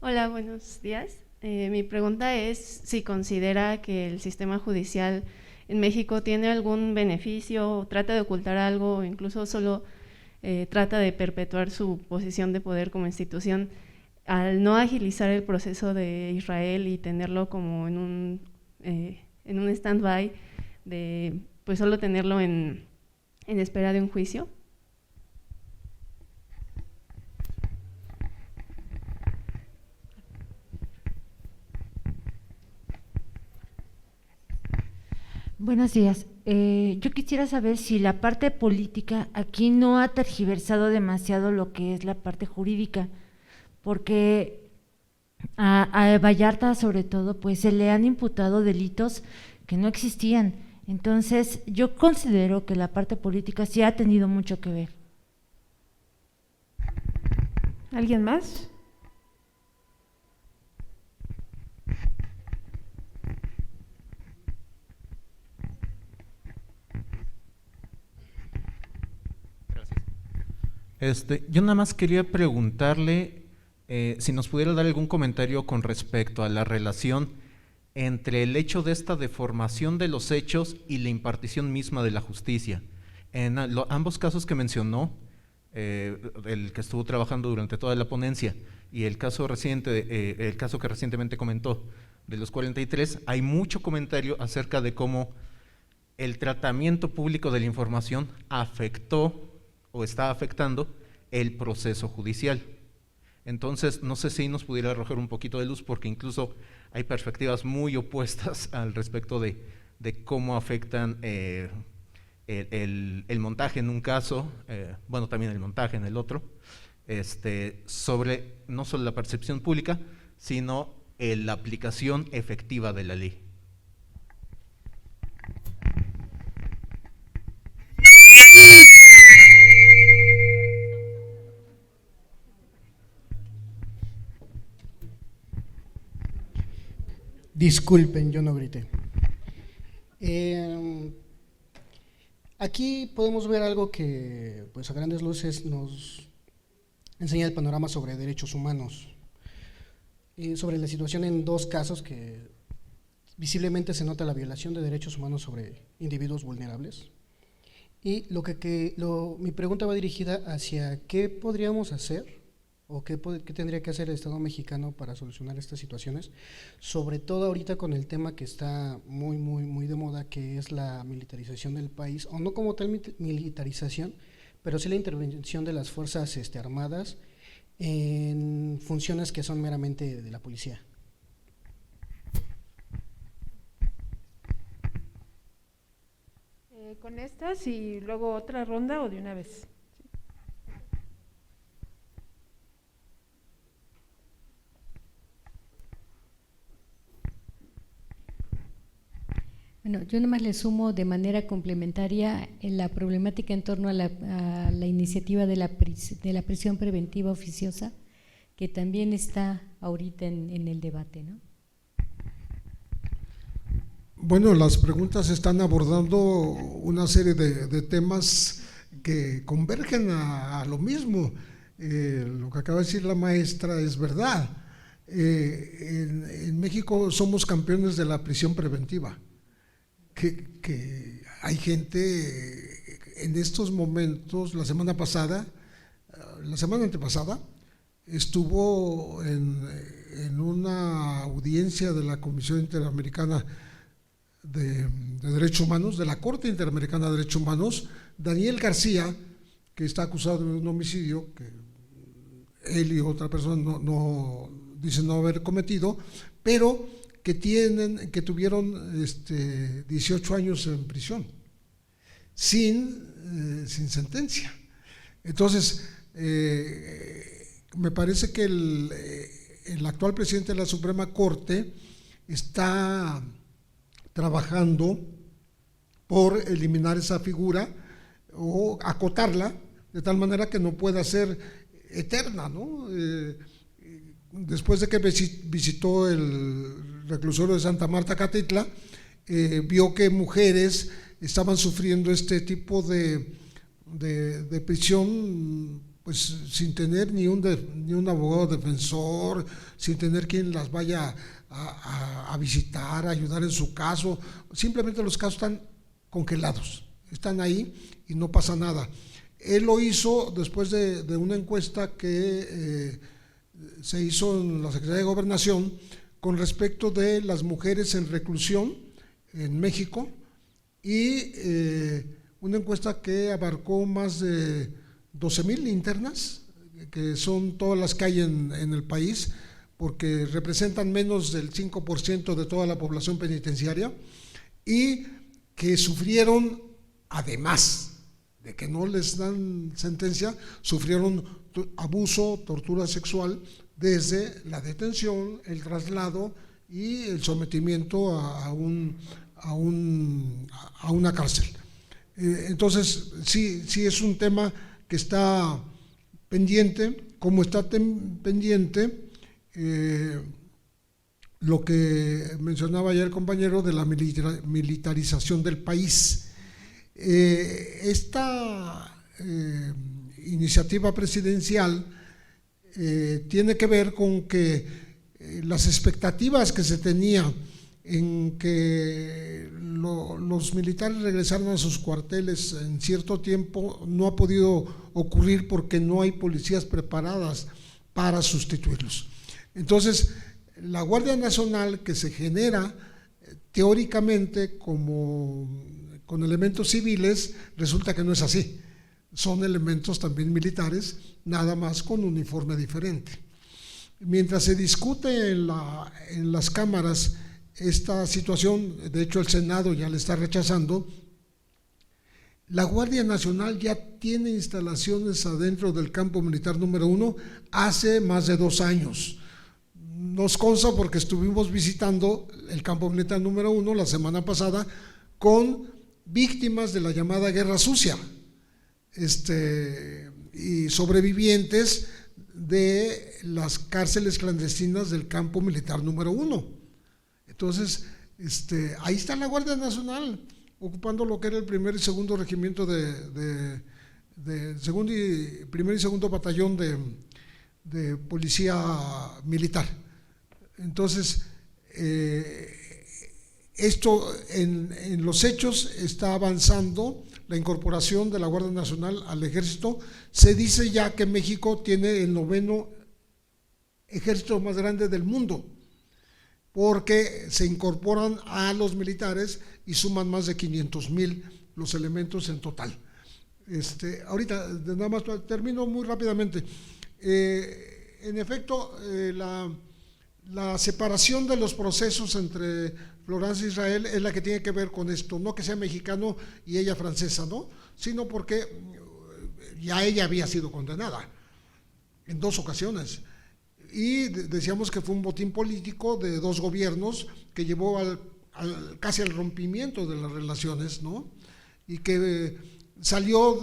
Speaker 4: Hola, buenos días. Mi pregunta es si considera que el sistema judicial en México tiene algún beneficio, trata de ocultar algo, o incluso solo trata de perpetuar su posición de poder como institución al no agilizar el proceso de Israel y tenerlo como en un stand-by, de pues solo tenerlo en espera de un juicio.
Speaker 5: Buenos días. Yo quisiera saber si la parte política aquí no ha tergiversado demasiado lo que es la parte jurídica, porque a Vallarta sobre todo pues se le han imputado delitos que no existían. Entonces yo considero que la parte política sí ha tenido mucho que ver.
Speaker 6: ¿Alguien más?
Speaker 7: Yo nada más quería preguntarle si nos pudiera dar algún comentario con respecto a la relación entre el hecho de esta deformación de los hechos y la impartición misma de la justicia. En ambos casos que mencionó, el que estuvo trabajando durante toda la ponencia y el caso reciente, el caso que recientemente comentó de los 43, hay mucho comentario acerca de cómo el tratamiento público de la información afectó o está afectando el proceso judicial. Entonces, no sé si nos pudiera arrojar un poquito de luz, porque incluso hay perspectivas muy opuestas al respecto de cómo afectan el montaje en un caso, bueno, también el montaje en el otro, sobre no solo la percepción pública, sino la aplicación efectiva de la ley.
Speaker 8: Disculpen, yo no grité. Aquí podemos ver algo que, pues a grandes luces, nos enseña el panorama sobre derechos humanos, sobre la situación en dos casos que visiblemente se nota la violación de derechos humanos sobre individuos vulnerables. Y mi pregunta va dirigida hacia qué podríamos hacer o qué tendría que hacer el Estado mexicano para solucionar estas situaciones, sobre todo ahorita con el tema que está muy de moda, que es la militarización del país, o no como tal militarización, pero sí la intervención de las fuerzas armadas en funciones que son meramente de la policía.
Speaker 6: Con estas y luego otra ronda o de una vez.
Speaker 2: Bueno, yo nomás le sumo de manera complementaria la problemática en torno a la iniciativa de la prisión preventiva oficiosa, que también está ahorita en el debate, ¿no?
Speaker 1: Bueno, las preguntas están abordando una serie de temas que convergen a lo mismo. Lo que acaba de decir la maestra es verdad. En México somos campeones de la prisión preventiva. Que hay gente en estos momentos, la semana antepasada, estuvo en una audiencia de la Comisión Interamericana de Derechos Humanos, de la Corte Interamericana de Derechos Humanos, Daniel García, que está acusado de un homicidio que él y otra persona no dicen no haber cometido, pero que tuvieron 18 años en prisión, sin sentencia. Entonces, me parece que el actual presidente de la Suprema Corte está trabajando por eliminar esa figura o acotarla de tal manera que no pueda ser eterna, ¿no? Después de que visitó el reclusorio de Santa Marta, Catitla, vio que mujeres estaban sufriendo este tipo de prisión, pues sin tener ni un abogado defensor, sin tener quien las vaya a visitar, a ayudar en su caso. Simplemente los casos están congelados, están ahí y no pasa nada. Él lo hizo después de una encuesta que se hizo en la Secretaría de Gobernación con respecto de las mujeres en reclusión en México, y una encuesta que abarcó más de 12,000 internas, que son todas las que hay en el país, porque representan menos del 5% de toda la población penitenciaria, y que sufrieron, además de que no les dan sentencia, sufrieron abuso, tortura sexual, desde la detención, el traslado y el sometimiento a una cárcel. Entonces, sí es un tema que está pendiente, como está pendiente lo que mencionaba ya el compañero de la militarización del país. Esta iniciativa presidencial tiene que ver con que las expectativas que se tenía en que los militares regresaran a sus cuarteles en cierto tiempo no ha podido ocurrir porque no hay policías preparadas para sustituirlos. Entonces, la Guardia Nacional, que se genera teóricamente como con elementos civiles, resulta que no es así. Son elementos también militares, nada más con uniforme diferente. Mientras se discute en las cámaras esta situación, de hecho el Senado ya le está rechazando, la Guardia Nacional ya tiene instalaciones adentro del campo militar número 1 hace más de 2 años. Nos consta porque estuvimos visitando el campo militar número 1 la semana pasada con víctimas de la llamada Guerra Sucia y sobrevivientes de las cárceles clandestinas del campo militar número 1. Entonces, ahí está la Guardia Nacional, ocupando lo que era el primer y segundo regimiento segundo y primer y segundo batallón de policía militar. Entonces, esto en los hechos está avanzando la incorporación de la Guardia Nacional al ejército. Se dice ya que México tiene el 9º ejército más grande del mundo, porque se incorporan a los militares y suman más de 500,000 los elementos en total. Ahorita, nada más termino muy rápidamente. En efecto, la separación de los procesos entre Florence e Israel es la que tiene que ver con esto, no que sea mexicano y ella francesa, ¿no? Sino porque ya ella había sido condenada en 2 ocasiones. Y decíamos que fue un botín político de 2 gobiernos que llevó casi al rompimiento de las relaciones, ¿no? Y que salió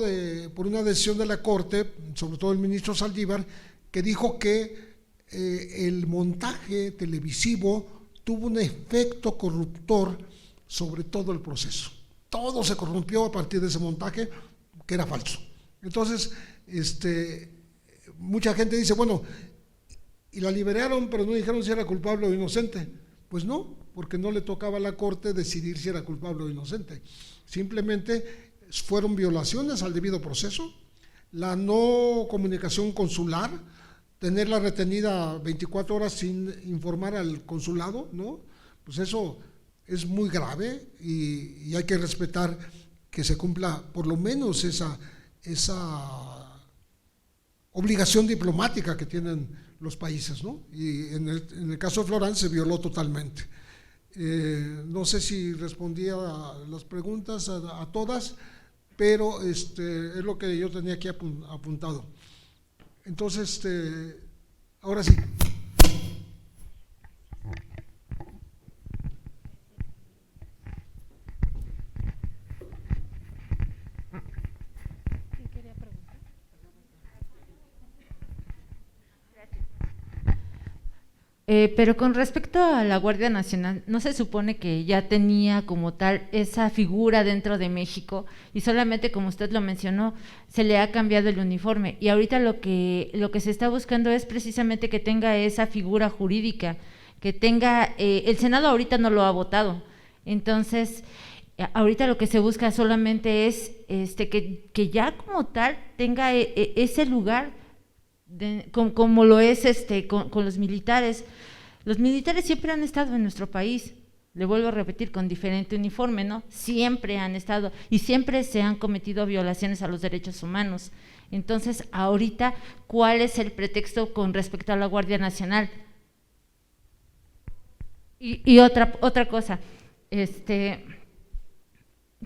Speaker 1: por una decisión de la Corte, sobre todo el ministro Saldívar, que dijo que el montaje televisivo tuvo un efecto corruptor sobre todo el proceso. Todo se corrompió a partir de ese montaje que era falso. Entonces, mucha gente dice, bueno, y la liberaron, pero no dijeron si era culpable o inocente. Pues no, porque no le tocaba a la Corte decidir si era culpable o inocente. Simplemente fueron violaciones al debido proceso, la no comunicación consular, tenerla retenida 24 horas sin informar al consulado, ¿no? Pues eso es muy grave y hay que respetar que se cumpla por lo menos esa obligación diplomática que tienen los países, ¿no? Y en el caso de Florence se violó totalmente. No sé si respondí a las preguntas a todas, pero es lo que yo tenía aquí apuntado. Entonces, ahora sí.
Speaker 5: Pero con respecto a la Guardia Nacional, ¿no se supone que ya tenía como tal esa figura dentro de México y solamente, como usted lo mencionó, se le ha cambiado el uniforme? Y ahorita lo que se está buscando es precisamente que tenga esa figura jurídica, que tenga, el Senado ahorita no lo ha votado, entonces ahorita lo que se busca solamente es que ya como tal tenga ese lugar como lo es con los militares. Los militares siempre han estado en nuestro país, le vuelvo a repetir, con diferente uniforme, ¿no? Siempre han estado y siempre se han cometido violaciones a los derechos humanos. Entonces, ahorita, ¿cuál es el pretexto con respecto a la Guardia Nacional? Y otra cosa,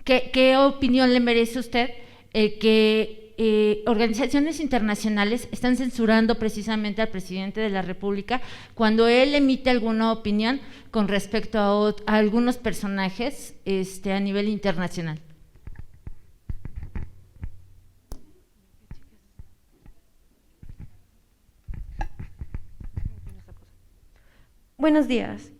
Speaker 5: ¿qué opinión le merece a usted que organizaciones internacionales están censurando precisamente al presidente de la República cuando él emite alguna opinión con respecto a algunos personajes a nivel internacional?
Speaker 9: Buenos días.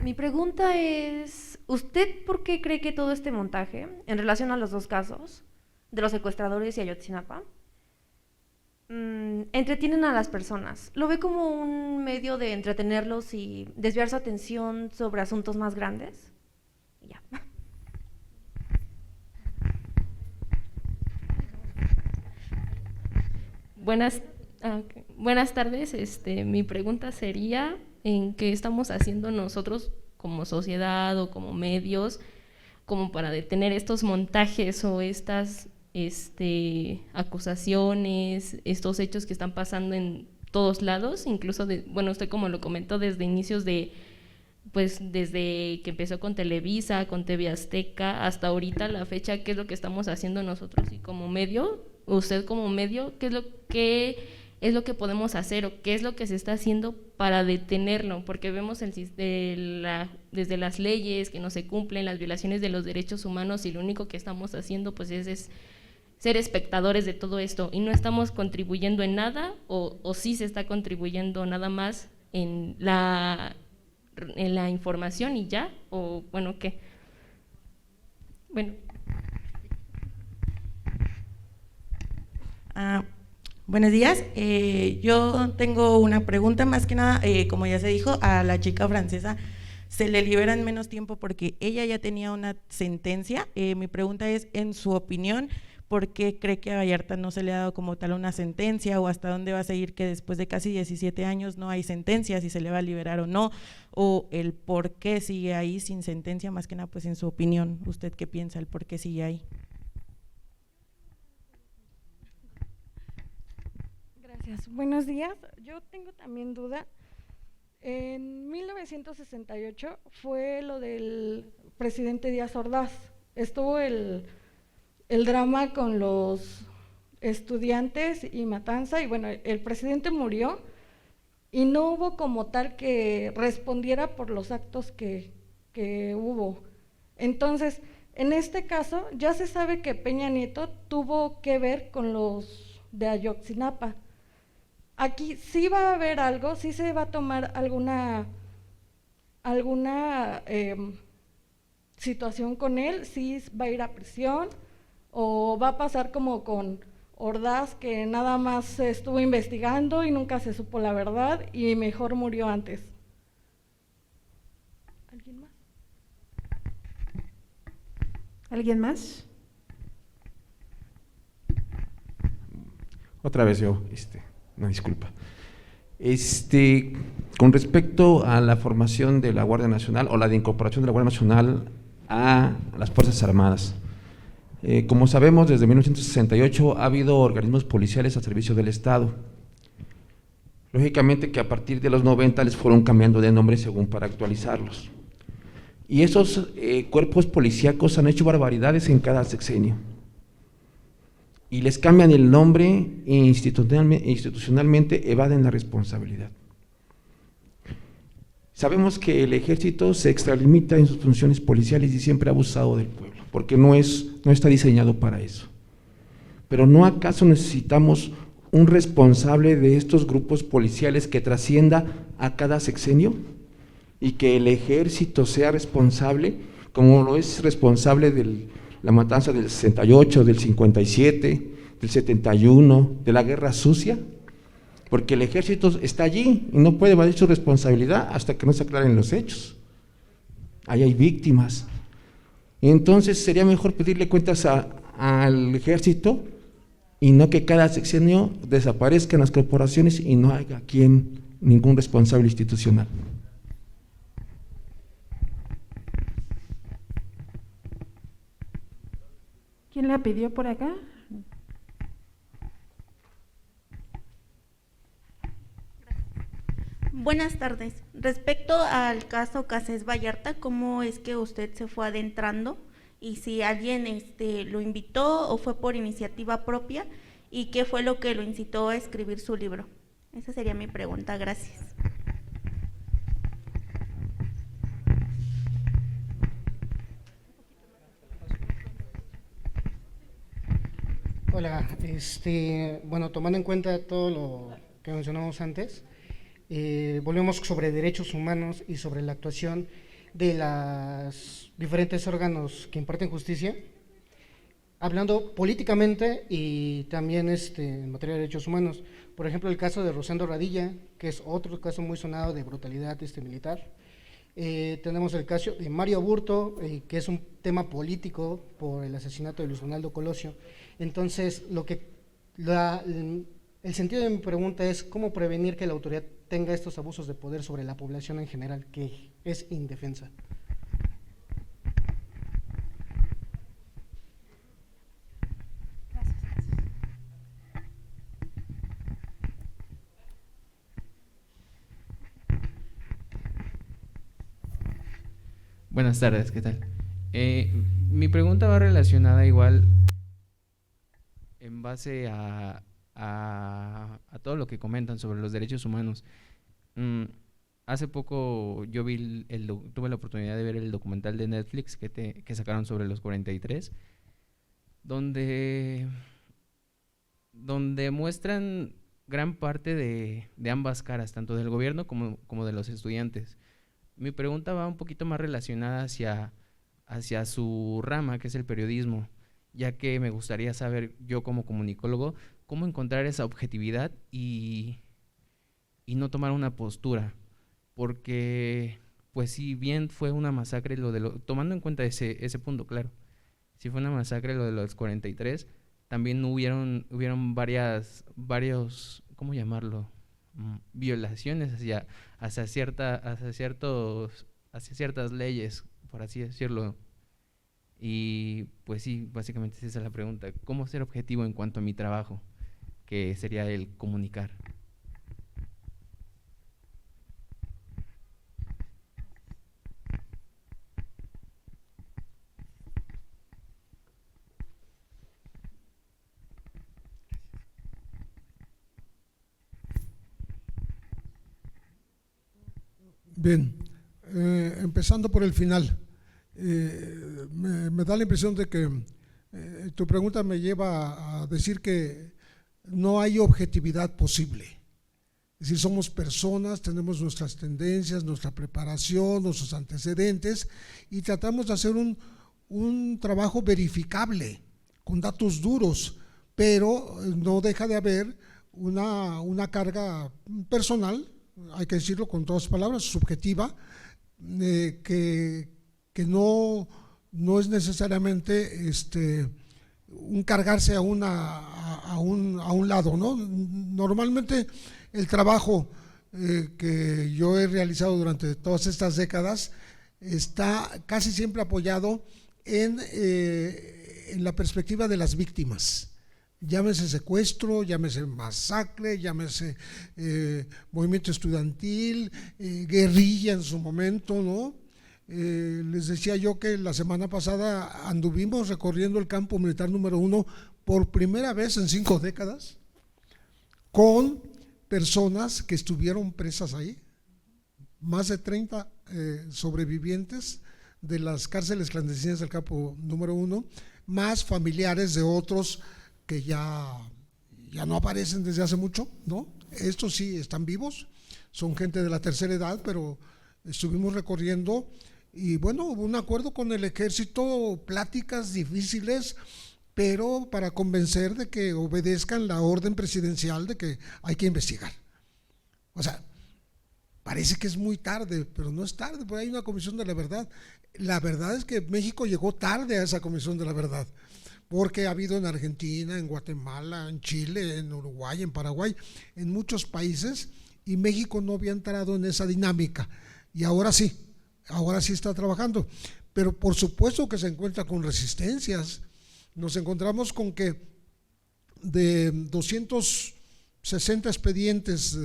Speaker 9: Mi pregunta es, ¿usted por qué cree que todo este montaje, en relación a los dos casos, de los secuestradores y Ayotzinapa, entretienen a las personas? ¿Lo ve como un medio de entretenerlos y desviar su atención sobre asuntos más grandes? Ya.
Speaker 4: Buenas tardes. Mi pregunta sería en qué estamos haciendo nosotros como sociedad o como medios como para detener estos montajes o estas acusaciones, estos hechos que están pasando en todos lados, incluso usted como lo comentó desde inicios desde que empezó con Televisa, con TV Azteca, hasta ahorita la fecha, ¿qué es lo que estamos haciendo nosotros? Y como medio, usted como medio, ¿qué es lo que podemos hacer o qué es lo que se está haciendo para detenerlo? Porque vemos desde las leyes que no se cumplen, las violaciones de los derechos humanos, y lo único que estamos haciendo pues es ser espectadores de todo esto y no estamos contribuyendo en nada, o sí se está contribuyendo nada más en la información y ya, o bueno, ¿qué? Bueno.
Speaker 10: Buenos días, yo tengo una pregunta, más que nada, como ya se dijo, a la chica francesa se le libera en menos tiempo porque ella ya tenía una sentencia. Mi pregunta es, en su opinión, ¿por qué cree que a Vallarta no se le ha dado como tal una sentencia, o hasta dónde va a seguir que después de casi 17 años no hay sentencia, si se le va a liberar o no, o el por qué sigue ahí sin sentencia? Más que nada, pues en su opinión, ¿usted qué piensa, el por qué sigue ahí?
Speaker 11: Gracias. Buenos días. Yo tengo también duda. En 1968 fue lo del presidente Díaz Ordaz. Estuvo el drama con los estudiantes y matanza, y bueno, el presidente murió y no hubo como tal que respondiera por los actos que hubo. Entonces, en este caso ya se sabe que Peña Nieto tuvo que ver con los de Ayotzinapa. Aquí sí va a haber algo, sí se va a tomar alguna situación con él, sí va a ir a prisión, o va a pasar como con Ordaz, que nada más se estuvo investigando y nunca se supo la verdad y mejor murió antes. ¿Alguien más?
Speaker 6: ¿Alguien más?
Speaker 3: Otra vez yo, una disculpa. Con respecto a la formación de la Guardia Nacional o la de incorporación de la Guardia Nacional a las Fuerzas Armadas, como sabemos, desde 1968 ha habido organismos policiales al servicio del Estado. Lógicamente que a partir de los 90 les fueron cambiando de nombre según para actualizarlos. Y esos cuerpos policíacos han hecho barbaridades en cada sexenio. Y les cambian el nombre e institucionalmente evaden la responsabilidad. Sabemos que el ejército se extralimita en sus funciones policiales y siempre ha abusado del pueblo, porque no está diseñado para eso. Pero ¿no acaso necesitamos un responsable de estos grupos policiales que trascienda a cada sexenio? Y que el ejército sea responsable, como lo es responsable de la matanza del 68, del 57, del 71, de la Guerra Sucia, porque el ejército está allí y no puede evadir su responsabilidad hasta que no se aclaren los hechos. Ahí hay víctimas. Y entonces sería mejor pedirle cuentas al ejército y no que cada sexenio desaparezcan las corporaciones y no haya ningún responsable institucional.
Speaker 6: ¿Quién la pidió por acá?
Speaker 12: Buenas tardes. Respecto al caso Casés Vallarta, ¿cómo es que usted se fue adentrando? Y si alguien lo invitó o fue por iniciativa propia, ¿y qué fue lo que lo incitó a escribir su libro? Esa sería mi pregunta. Gracias.
Speaker 8: Hola, bueno, tomando en cuenta todo lo que mencionamos antes, volvemos sobre derechos humanos y sobre la actuación de los diferentes órganos que imparten justicia, hablando políticamente y también en materia de derechos humanos. Por ejemplo, el caso de Rosendo Radilla, que es otro caso muy sonado de brutalidad militar. Tenemos el caso de Mario Aburto, que es un tema político por el asesinato de Luis Donaldo Colosio. Entonces, el sentido de mi pregunta es cómo prevenir que la autoridad tenga estos abusos de poder sobre la población en general, que es indefensa.
Speaker 13: Buenas tardes, ¿qué tal? Mi pregunta va relacionada igual en base a todo lo que comentan sobre los derechos humanos. Hace poco yo tuve la oportunidad de ver el documental de Netflix que sacaron sobre los 43, donde muestran gran parte de ambas caras, tanto del gobierno como de los estudiantes. Mi pregunta va un poquito más relacionada hacia su rama, que es el periodismo, ya que me gustaría saber, yo como comunicólogo, cómo encontrar esa objetividad y no tomar una postura, porque pues si bien fue una masacre, tomando en cuenta ese punto, claro, si fue una masacre lo de los 43, también hubieron varios, ¿cómo llamarlo?, violaciones hacia ciertas leyes, por así decirlo. Y pues sí, básicamente esa es la pregunta. ¿Cómo ser objetivo en cuanto a mi trabajo, que sería el comunicar?
Speaker 1: Bien, empezando por el final, me da la impresión de que tu pregunta me lleva a decir que no hay objetividad posible. Es decir, somos personas, tenemos nuestras tendencias, nuestra preparación, nuestros antecedentes y tratamos de hacer un trabajo verificable, con datos duros, pero no deja de haber una carga personal, hay que decirlo con todas las palabras, subjetiva, que no es necesariamente un cargarse a un lado, ¿no? Normalmente el trabajo que yo he realizado durante todas estas décadas está casi siempre apoyado en la perspectiva de las víctimas. Llámese secuestro, llámese masacre, llámese movimiento estudiantil, guerrilla en su momento, ¿no? Les decía yo que la semana pasada anduvimos recorriendo el campo militar número 1 por primera vez en 5 décadas con personas que estuvieron presas ahí, más de 30 sobrevivientes de las cárceles clandestinas del campo número 1, más familiares de otros que ya no aparecen desde hace mucho, ¿no? Estos sí están vivos, son gente de la tercera edad, pero estuvimos recorriendo y bueno, hubo un acuerdo con el ejército, pláticas difíciles, pero para convencer de que obedezcan la orden presidencial de que hay que investigar. O sea, parece que es muy tarde, pero no es tarde, porque hay una comisión de la verdad. La verdad es que México llegó tarde a esa comisión de la verdad, porque ha habido en Argentina, en Guatemala, en Chile, en Uruguay, en Paraguay, en muchos países, y México no había entrado en esa dinámica, y ahora sí está trabajando, pero por supuesto que se encuentra con resistencias. Nos encontramos con que de 260 expedientes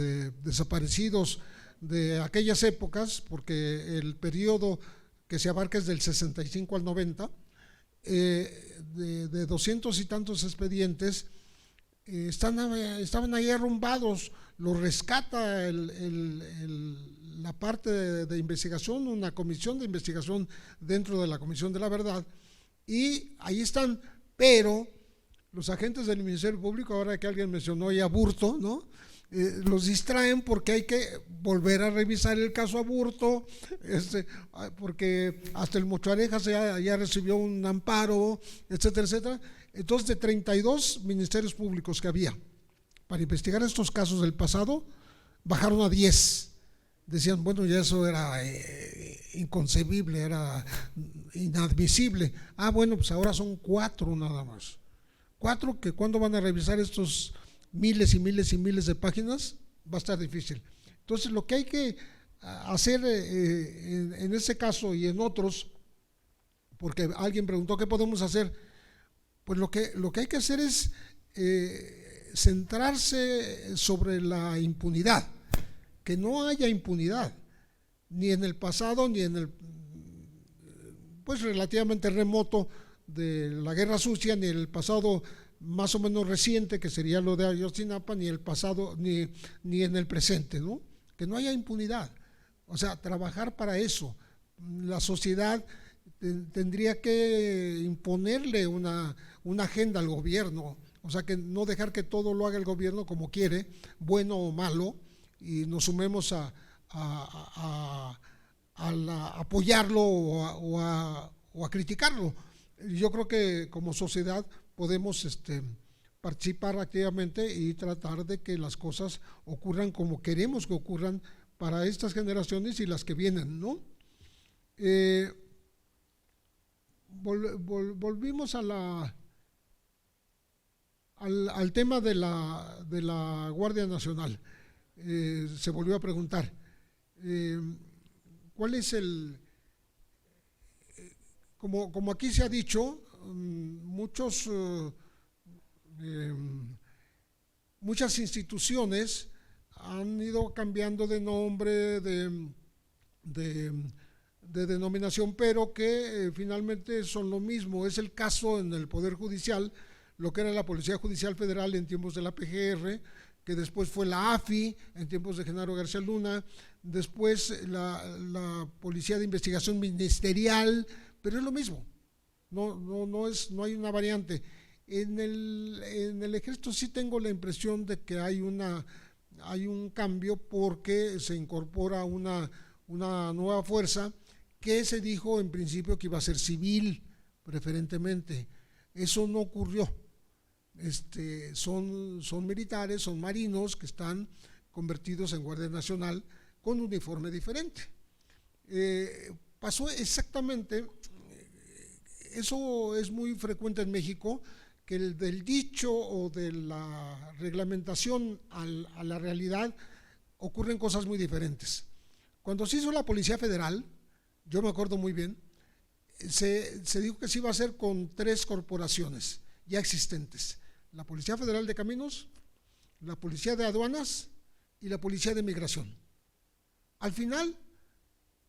Speaker 1: desaparecidos de aquellas épocas, porque el periodo que se abarca es del 65 al 90, de 200 y tantos expedientes, estaban ahí arrumbados. Lo rescata la parte de investigación, una comisión de investigación dentro de la Comisión de la Verdad, y ahí están, pero los agentes del Ministerio Público, ahora que alguien mencionó ya Aburto, ¿no? Los distraen porque hay que volver a revisar el caso Aburto, porque hasta el Mocho Orejas ya recibió un amparo, etcétera, etcétera. Entonces, de 32 ministerios públicos que había para investigar estos casos del pasado, bajaron a 10. Decían, bueno, ya eso era inconcebible, era inadmisible. Bueno, pues ahora son 4 nada más. 4 que cuando van a revisar estos miles y miles y miles de páginas, va a estar difícil. Entonces, lo que hay que hacer en ese caso y en otros, porque alguien preguntó qué podemos hacer, pues lo que hay que hacer es centrarse sobre la impunidad, que no haya impunidad, ni en el pasado, ni en el pues relativamente remoto de la Guerra Sucia, ni en el pasado más o menos reciente, que sería lo de Ayotzinapa, ni el pasado, ni en el presente, ¿no? Que no haya impunidad. O sea, trabajar para eso. La sociedad tendría que imponerle una agenda al gobierno, o sea, que no dejar que todo lo haga el gobierno como quiere, bueno o malo, y nos sumemos a apoyarlo o a criticarlo. Yo creo que como sociedad podemos participar activamente y tratar de que las cosas ocurran como queremos que ocurran para estas generaciones y las que vienen, ¿no? Volvimos al tema de la Guardia Nacional. Se volvió a preguntar cuál es como aquí se ha dicho, muchas instituciones han ido cambiando de nombre, de denominación, pero que finalmente son lo mismo. Es el caso en el Poder Judicial, lo que era la Policía Judicial Federal en tiempos de la PGR, que después fue la AFI en tiempos de Genaro García Luna, después la Policía de Investigación Ministerial, pero es lo mismo, no hay una variante. En el Ejército sí tengo la impresión de que hay un cambio, porque se incorpora una nueva fuerza que se dijo en principio que iba a ser civil preferentemente. Eso no ocurrió. Son militares, son marinos que están convertidos en Guardia Nacional con uniforme diferente. Pasó exactamente, eso es muy frecuente en México, que del dicho o de la reglamentación a la realidad ocurren cosas muy diferentes. Cuando se hizo la Policía Federal, yo me acuerdo muy bien, se dijo que se iba a hacer con 3 corporaciones ya existentes: la Policía Federal de Caminos, la Policía de Aduanas y la Policía de Migración. Al final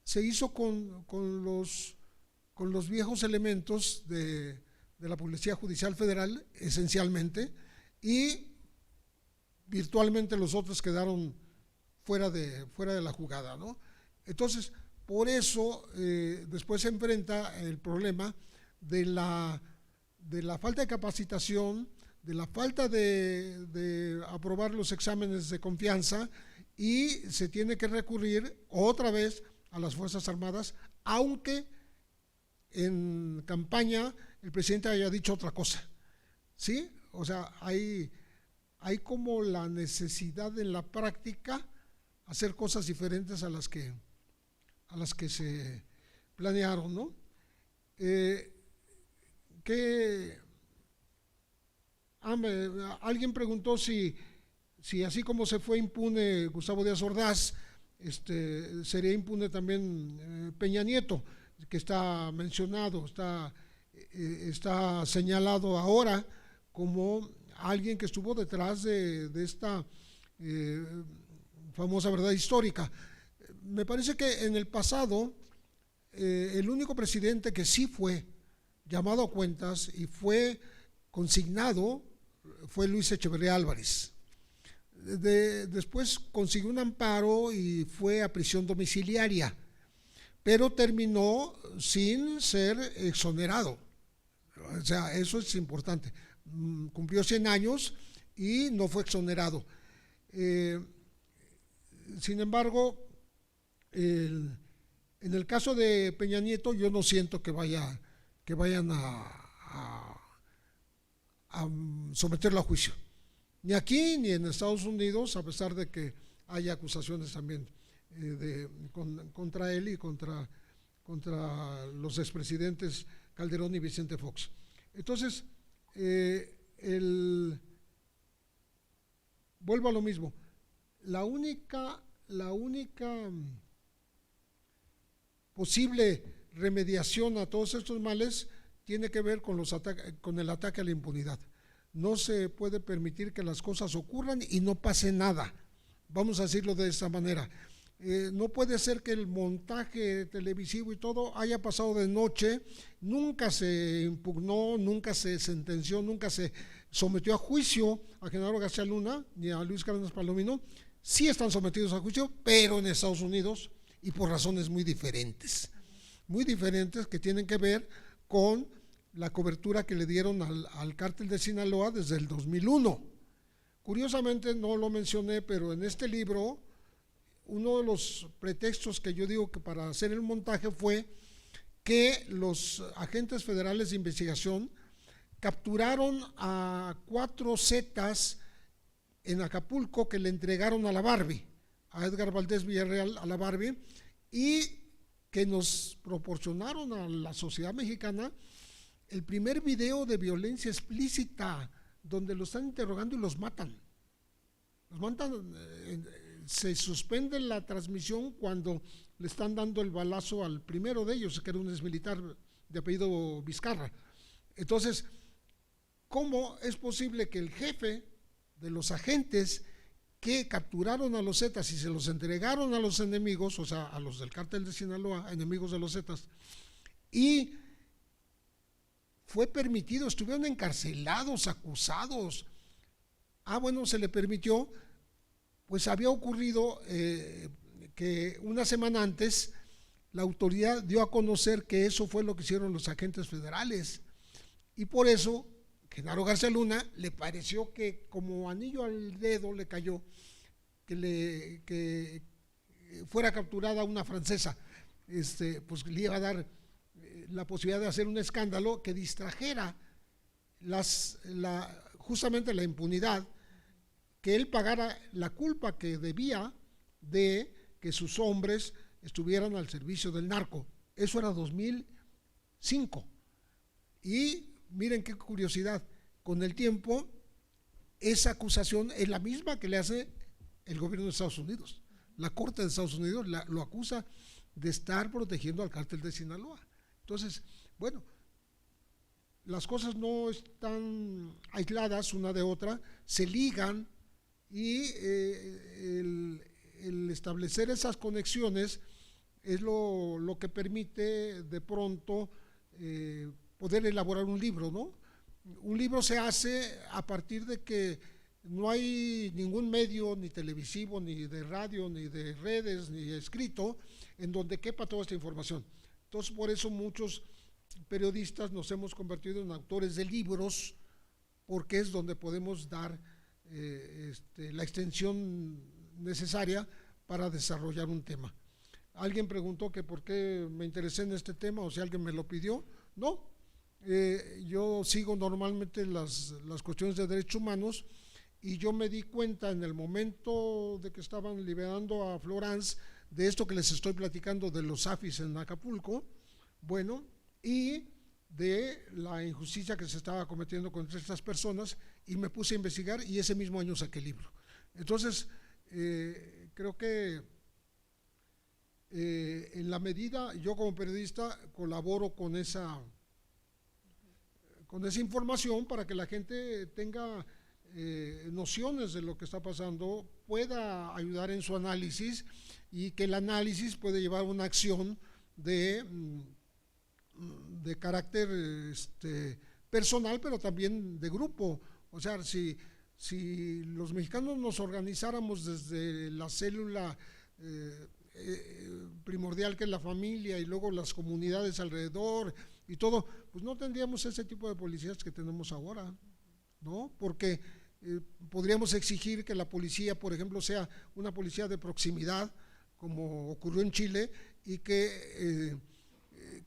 Speaker 1: se hizo con los viejos elementos de la Policía Judicial Federal, esencialmente, y virtualmente los otros quedaron fuera de la jugada, ¿no? Entonces, por eso después se enfrenta el problema de la falta de capacitación, de la falta de aprobar los exámenes de confianza, y se tiene que recurrir otra vez a las Fuerzas Armadas, aunque en campaña el presidente haya dicho otra cosa, ¿sí? O sea, hay como la necesidad en la práctica hacer cosas diferentes a las que se planearon, ¿no? ¿Qué Alguien preguntó si así como se fue impune Gustavo Díaz Ordaz, sería impune también Peña Nieto, que está mencionado, está señalado ahora como alguien que estuvo detrás de esta famosa verdad histórica. Me parece que en el pasado el único presidente que sí fue llamado a cuentas y fue consignado fue Luis Echeverría Álvarez. Después consiguió un amparo y fue a prisión domiciliaria, pero terminó sin ser exonerado. O sea, eso es importante. Cumplió 100 años y no fue exonerado. Sin embargo, en el caso de Peña Nieto, yo no siento que vayan a someterlo a juicio, ni aquí ni en Estados Unidos, a pesar de que hay acusaciones también contra él y contra los expresidentes Calderón y Vicente Fox. Entonces, vuelvo a lo mismo. La única posible remediación a todos estos males tiene que ver con el ataque a la impunidad. No se puede permitir que las cosas ocurran y no pase nada. Vamos a decirlo de esta manera. No puede ser que el montaje televisivo y todo haya pasado de noche, nunca se impugnó, nunca se sentenció, nunca se sometió a juicio a Genaro García Luna ni a Luis Cárdenas Palomino. Sí están sometidos a juicio, pero en Estados Unidos y por razones muy diferentes que tienen que ver con la cobertura que le dieron al cártel de Sinaloa desde el 2001. Curiosamente no lo mencioné, pero en este libro uno de los pretextos que yo digo que para hacer el montaje fue que los agentes federales de investigación capturaron a 4 zetas en Acapulco que le entregaron a la Barbie, a Edgar Valdés Villarreal, a la Barbie, y que nos proporcionaron a la sociedad mexicana el primer video de violencia explícita donde lo están interrogando y los matan. Se suspende la transmisión cuando le están dando el balazo al primero de ellos, que era un exmilitar de apellido Vizcarra. Entonces, ¿cómo es posible que el jefe de los agentes que capturaron a los Zetas y se los entregaron a los enemigos, o sea, a los del cártel de Sinaloa, enemigos de los Zetas, y fue permitido, estuvieron encarcelados, acusados? Bueno, se le permitió, pues había ocurrido que una semana antes la autoridad dio a conocer que eso fue lo que hicieron los agentes federales, y por eso Genaro García Luna le pareció que como anillo al dedo le cayó que fuera capturada una francesa, pues le iba a dar la posibilidad de hacer un escándalo que distrajera justamente la impunidad, que él pagara la culpa que debía de que sus hombres estuvieran al servicio del narco. Eso era 2005. Y miren qué curiosidad, con el tiempo esa acusación es la misma que le hace el gobierno de Estados Unidos. La Corte de Estados Unidos lo acusa de estar protegiendo al cártel de Sinaloa. Entonces, bueno, las cosas no están aisladas una de otra, se ligan, y el establecer esas conexiones es lo que permite de pronto poder elaborar un libro, ¿no? Un libro se hace a partir de que no hay ningún medio, ni televisivo, ni de radio, ni de redes, ni escrito, en donde quepa toda esta información. Entonces, por eso muchos periodistas nos hemos convertido en autores de libros, porque es donde podemos dar la extensión necesaria para desarrollar un tema. Alguien preguntó que por qué me interesé en este tema, o si alguien me lo pidió. No, yo sigo normalmente las cuestiones de derechos humanos, y yo me di cuenta en el momento de que estaban liberando a Florence de esto que les estoy platicando de los AFIS en Acapulco, bueno, y de la injusticia que se estaba cometiendo contra estas personas, y me puse a investigar y ese mismo año saqué el libro. Entonces, creo que en la medida, yo como periodista colaboro con esa información para que la gente tenga nociones de lo que está pasando, pueda ayudar en su análisis y que el análisis puede llevar a una acción de carácter personal, pero también de grupo. O sea, si los mexicanos nos organizáramos desde la célula primordial que es la familia y luego las comunidades alrededor y todo, pues no tendríamos ese tipo de policías que tenemos ahora, ¿no? Porque podríamos exigir que la policía, por ejemplo, sea una policía de proximidad, como ocurrió en Chile, y que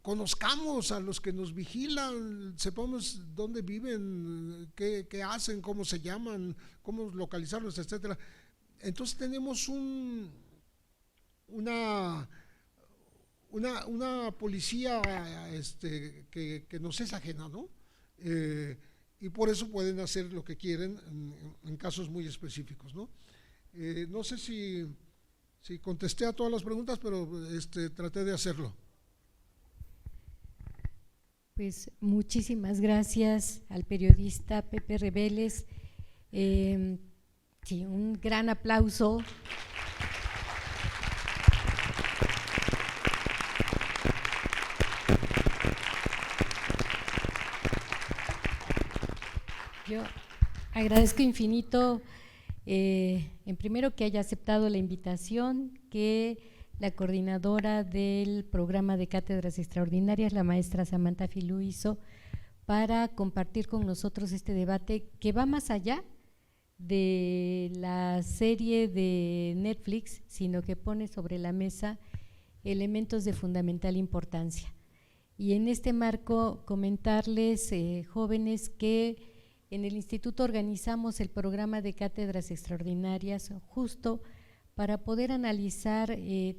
Speaker 1: conozcamos a los que nos vigilan, sepamos dónde viven, qué hacen, cómo se llaman, cómo localizarlos, etcétera. Entonces tenemos una policía que nos es ajena, ¿no? Y por eso pueden hacer lo que quieren en casos muy específicos, ¿no? No sé si contesté a todas las preguntas, pero traté de hacerlo.
Speaker 2: Pues muchísimas gracias al periodista Pepe Reveles. Sí, un gran aplauso. Yo agradezco infinito, en primero que haya aceptado la invitación, que la coordinadora del programa de Cátedras Extraordinarias, la maestra Samantha Filú, hizo para compartir con nosotros este debate que va más allá de la serie de Netflix, sino que pone sobre la mesa elementos de fundamental importancia. Y en este marco comentarles, jóvenes, que en el instituto organizamos el programa de Cátedras Extraordinarias justo para poder analizar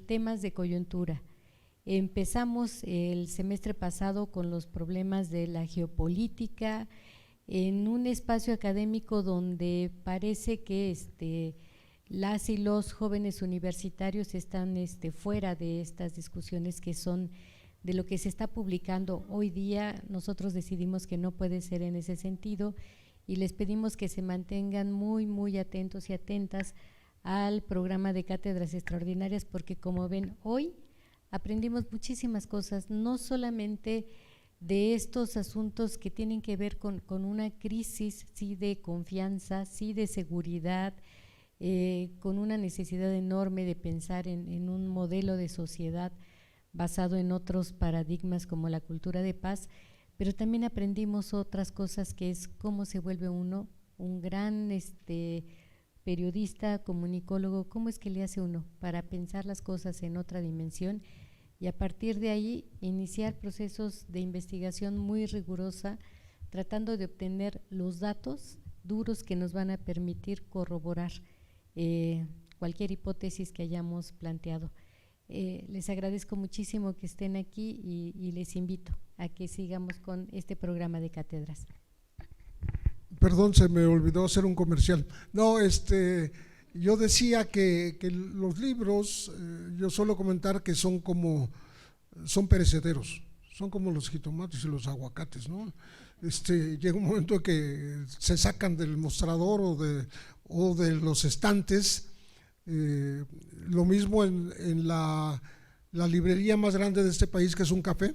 Speaker 2: temas de coyuntura. Empezamos el semestre pasado con los problemas de la geopolítica, en un espacio académico donde parece que las y los jóvenes universitarios están fuera de estas discusiones que son de lo que se está publicando hoy día. Nosotros decidimos que no puede ser en ese sentido y les pedimos que se mantengan muy, muy atentos y atentas al programa de Cátedras Extraordinarias, porque como ven, hoy aprendimos muchísimas cosas, no solamente de estos asuntos que tienen que ver con una crisis, sí, de confianza, sí, de seguridad, con una necesidad enorme de pensar en un modelo de sociedad basado en otros paradigmas como la cultura de paz, pero también aprendimos otras cosas, que es cómo se vuelve uno un gran periodista, comunicólogo, cómo es que le hace uno para pensar las cosas en otra dimensión y a partir de ahí iniciar procesos de investigación muy rigurosa, tratando de obtener los datos duros que nos van a permitir corroborar cualquier hipótesis que hayamos planteado. Les agradezco muchísimo que estén aquí y les invito a que sigamos con este programa de cátedras.
Speaker 1: Perdón, se me olvidó hacer un comercial. No, yo decía que los libros, yo suelo comentar que son perecederos, son como los jitomates y los aguacates, ¿no? Llega un momento que se sacan del mostrador o de los estantes. Lo mismo en la librería más grande de este país, que es un café,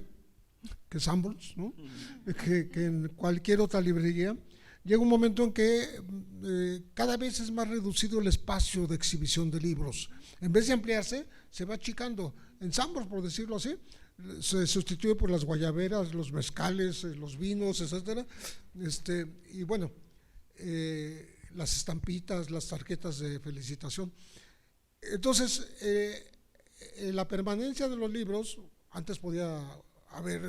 Speaker 1: que es Sanborns, ¿no? que en cualquier otra librería. Llega un momento en que cada vez es más reducido el espacio de exhibición de libros. En vez de ampliarse, se va achicando. En Sanborns, por decirlo así, se sustituye por las guayaberas, los mezcales, los vinos, etcétera. Y bueno, las estampitas, las tarjetas de felicitación. Entonces, la permanencia de los libros, antes podía haber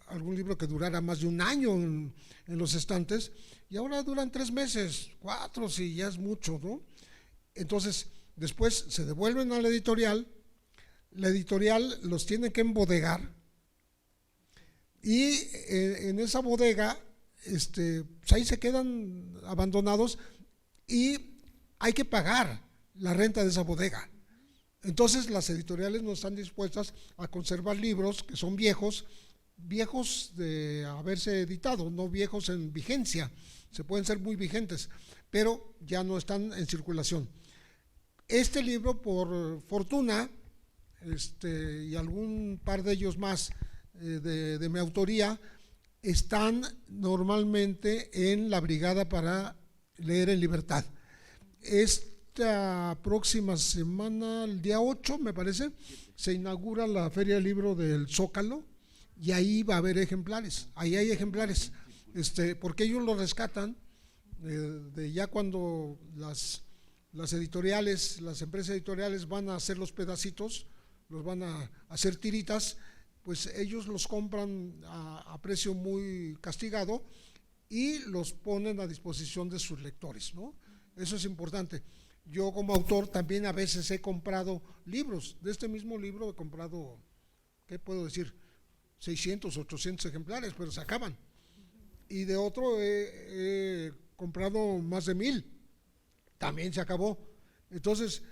Speaker 1: algún libro que durara más de un año en los estantes, y ahora duran 3 meses, 4, si ya es mucho, ¿no? Entonces, después se devuelven a la editorial los tiene que embodegar, y en esa bodega pues ahí se quedan abandonados y hay que pagar la renta de esa bodega. Entonces las editoriales no están dispuestas a conservar libros que son viejos de haberse editado, no viejos en vigencia, se pueden ser muy vigentes, pero ya no están en circulación. Este libro, por fortuna, y algún par de ellos más de mi autoría, están normalmente en la Brigada para Leer en Libertad. Esta próxima semana, el día 8 me parece, se inaugura la Feria del Libro del Zócalo y ahí va a haber ejemplares, ahí hay ejemplares, porque ellos lo rescatan de ya cuando las editoriales, las empresas editoriales van a hacer los pedacitos, los van a hacer tiritas, pues ellos los compran a precio muy castigado y los ponen a disposición de sus lectores, ¿no? Eso es importante. Yo como autor también a veces he comprado libros, de este mismo libro he comprado, ¿qué puedo decir? 600, 800 ejemplares, pero se acaban. Y de otro he comprado más de 1000, también se acabó. Entonces,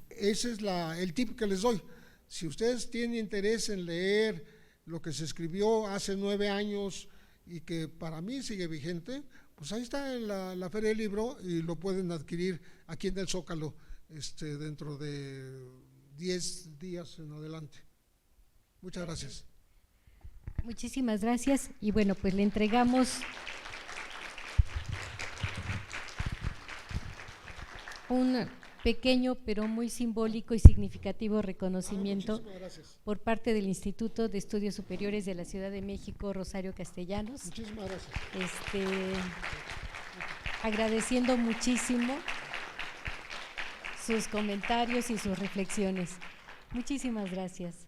Speaker 1: ese es el tip que les doy. Si ustedes tienen interés en leer lo que se escribió hace 9 años y que para mí sigue vigente, pues ahí está en la Feria del Libro y lo pueden adquirir aquí en el Zócalo dentro de 10 días en adelante. Muchas gracias.
Speaker 2: Muchísimas gracias y bueno, pues le entregamos un pequeño pero muy simbólico y significativo reconocimiento por parte del Instituto de Estudios Superiores de la Ciudad de México, Rosario Castellanos.
Speaker 1: Muchísimas gracias.
Speaker 2: Agradeciendo muchísimo sus comentarios y sus reflexiones. Muchísimas gracias.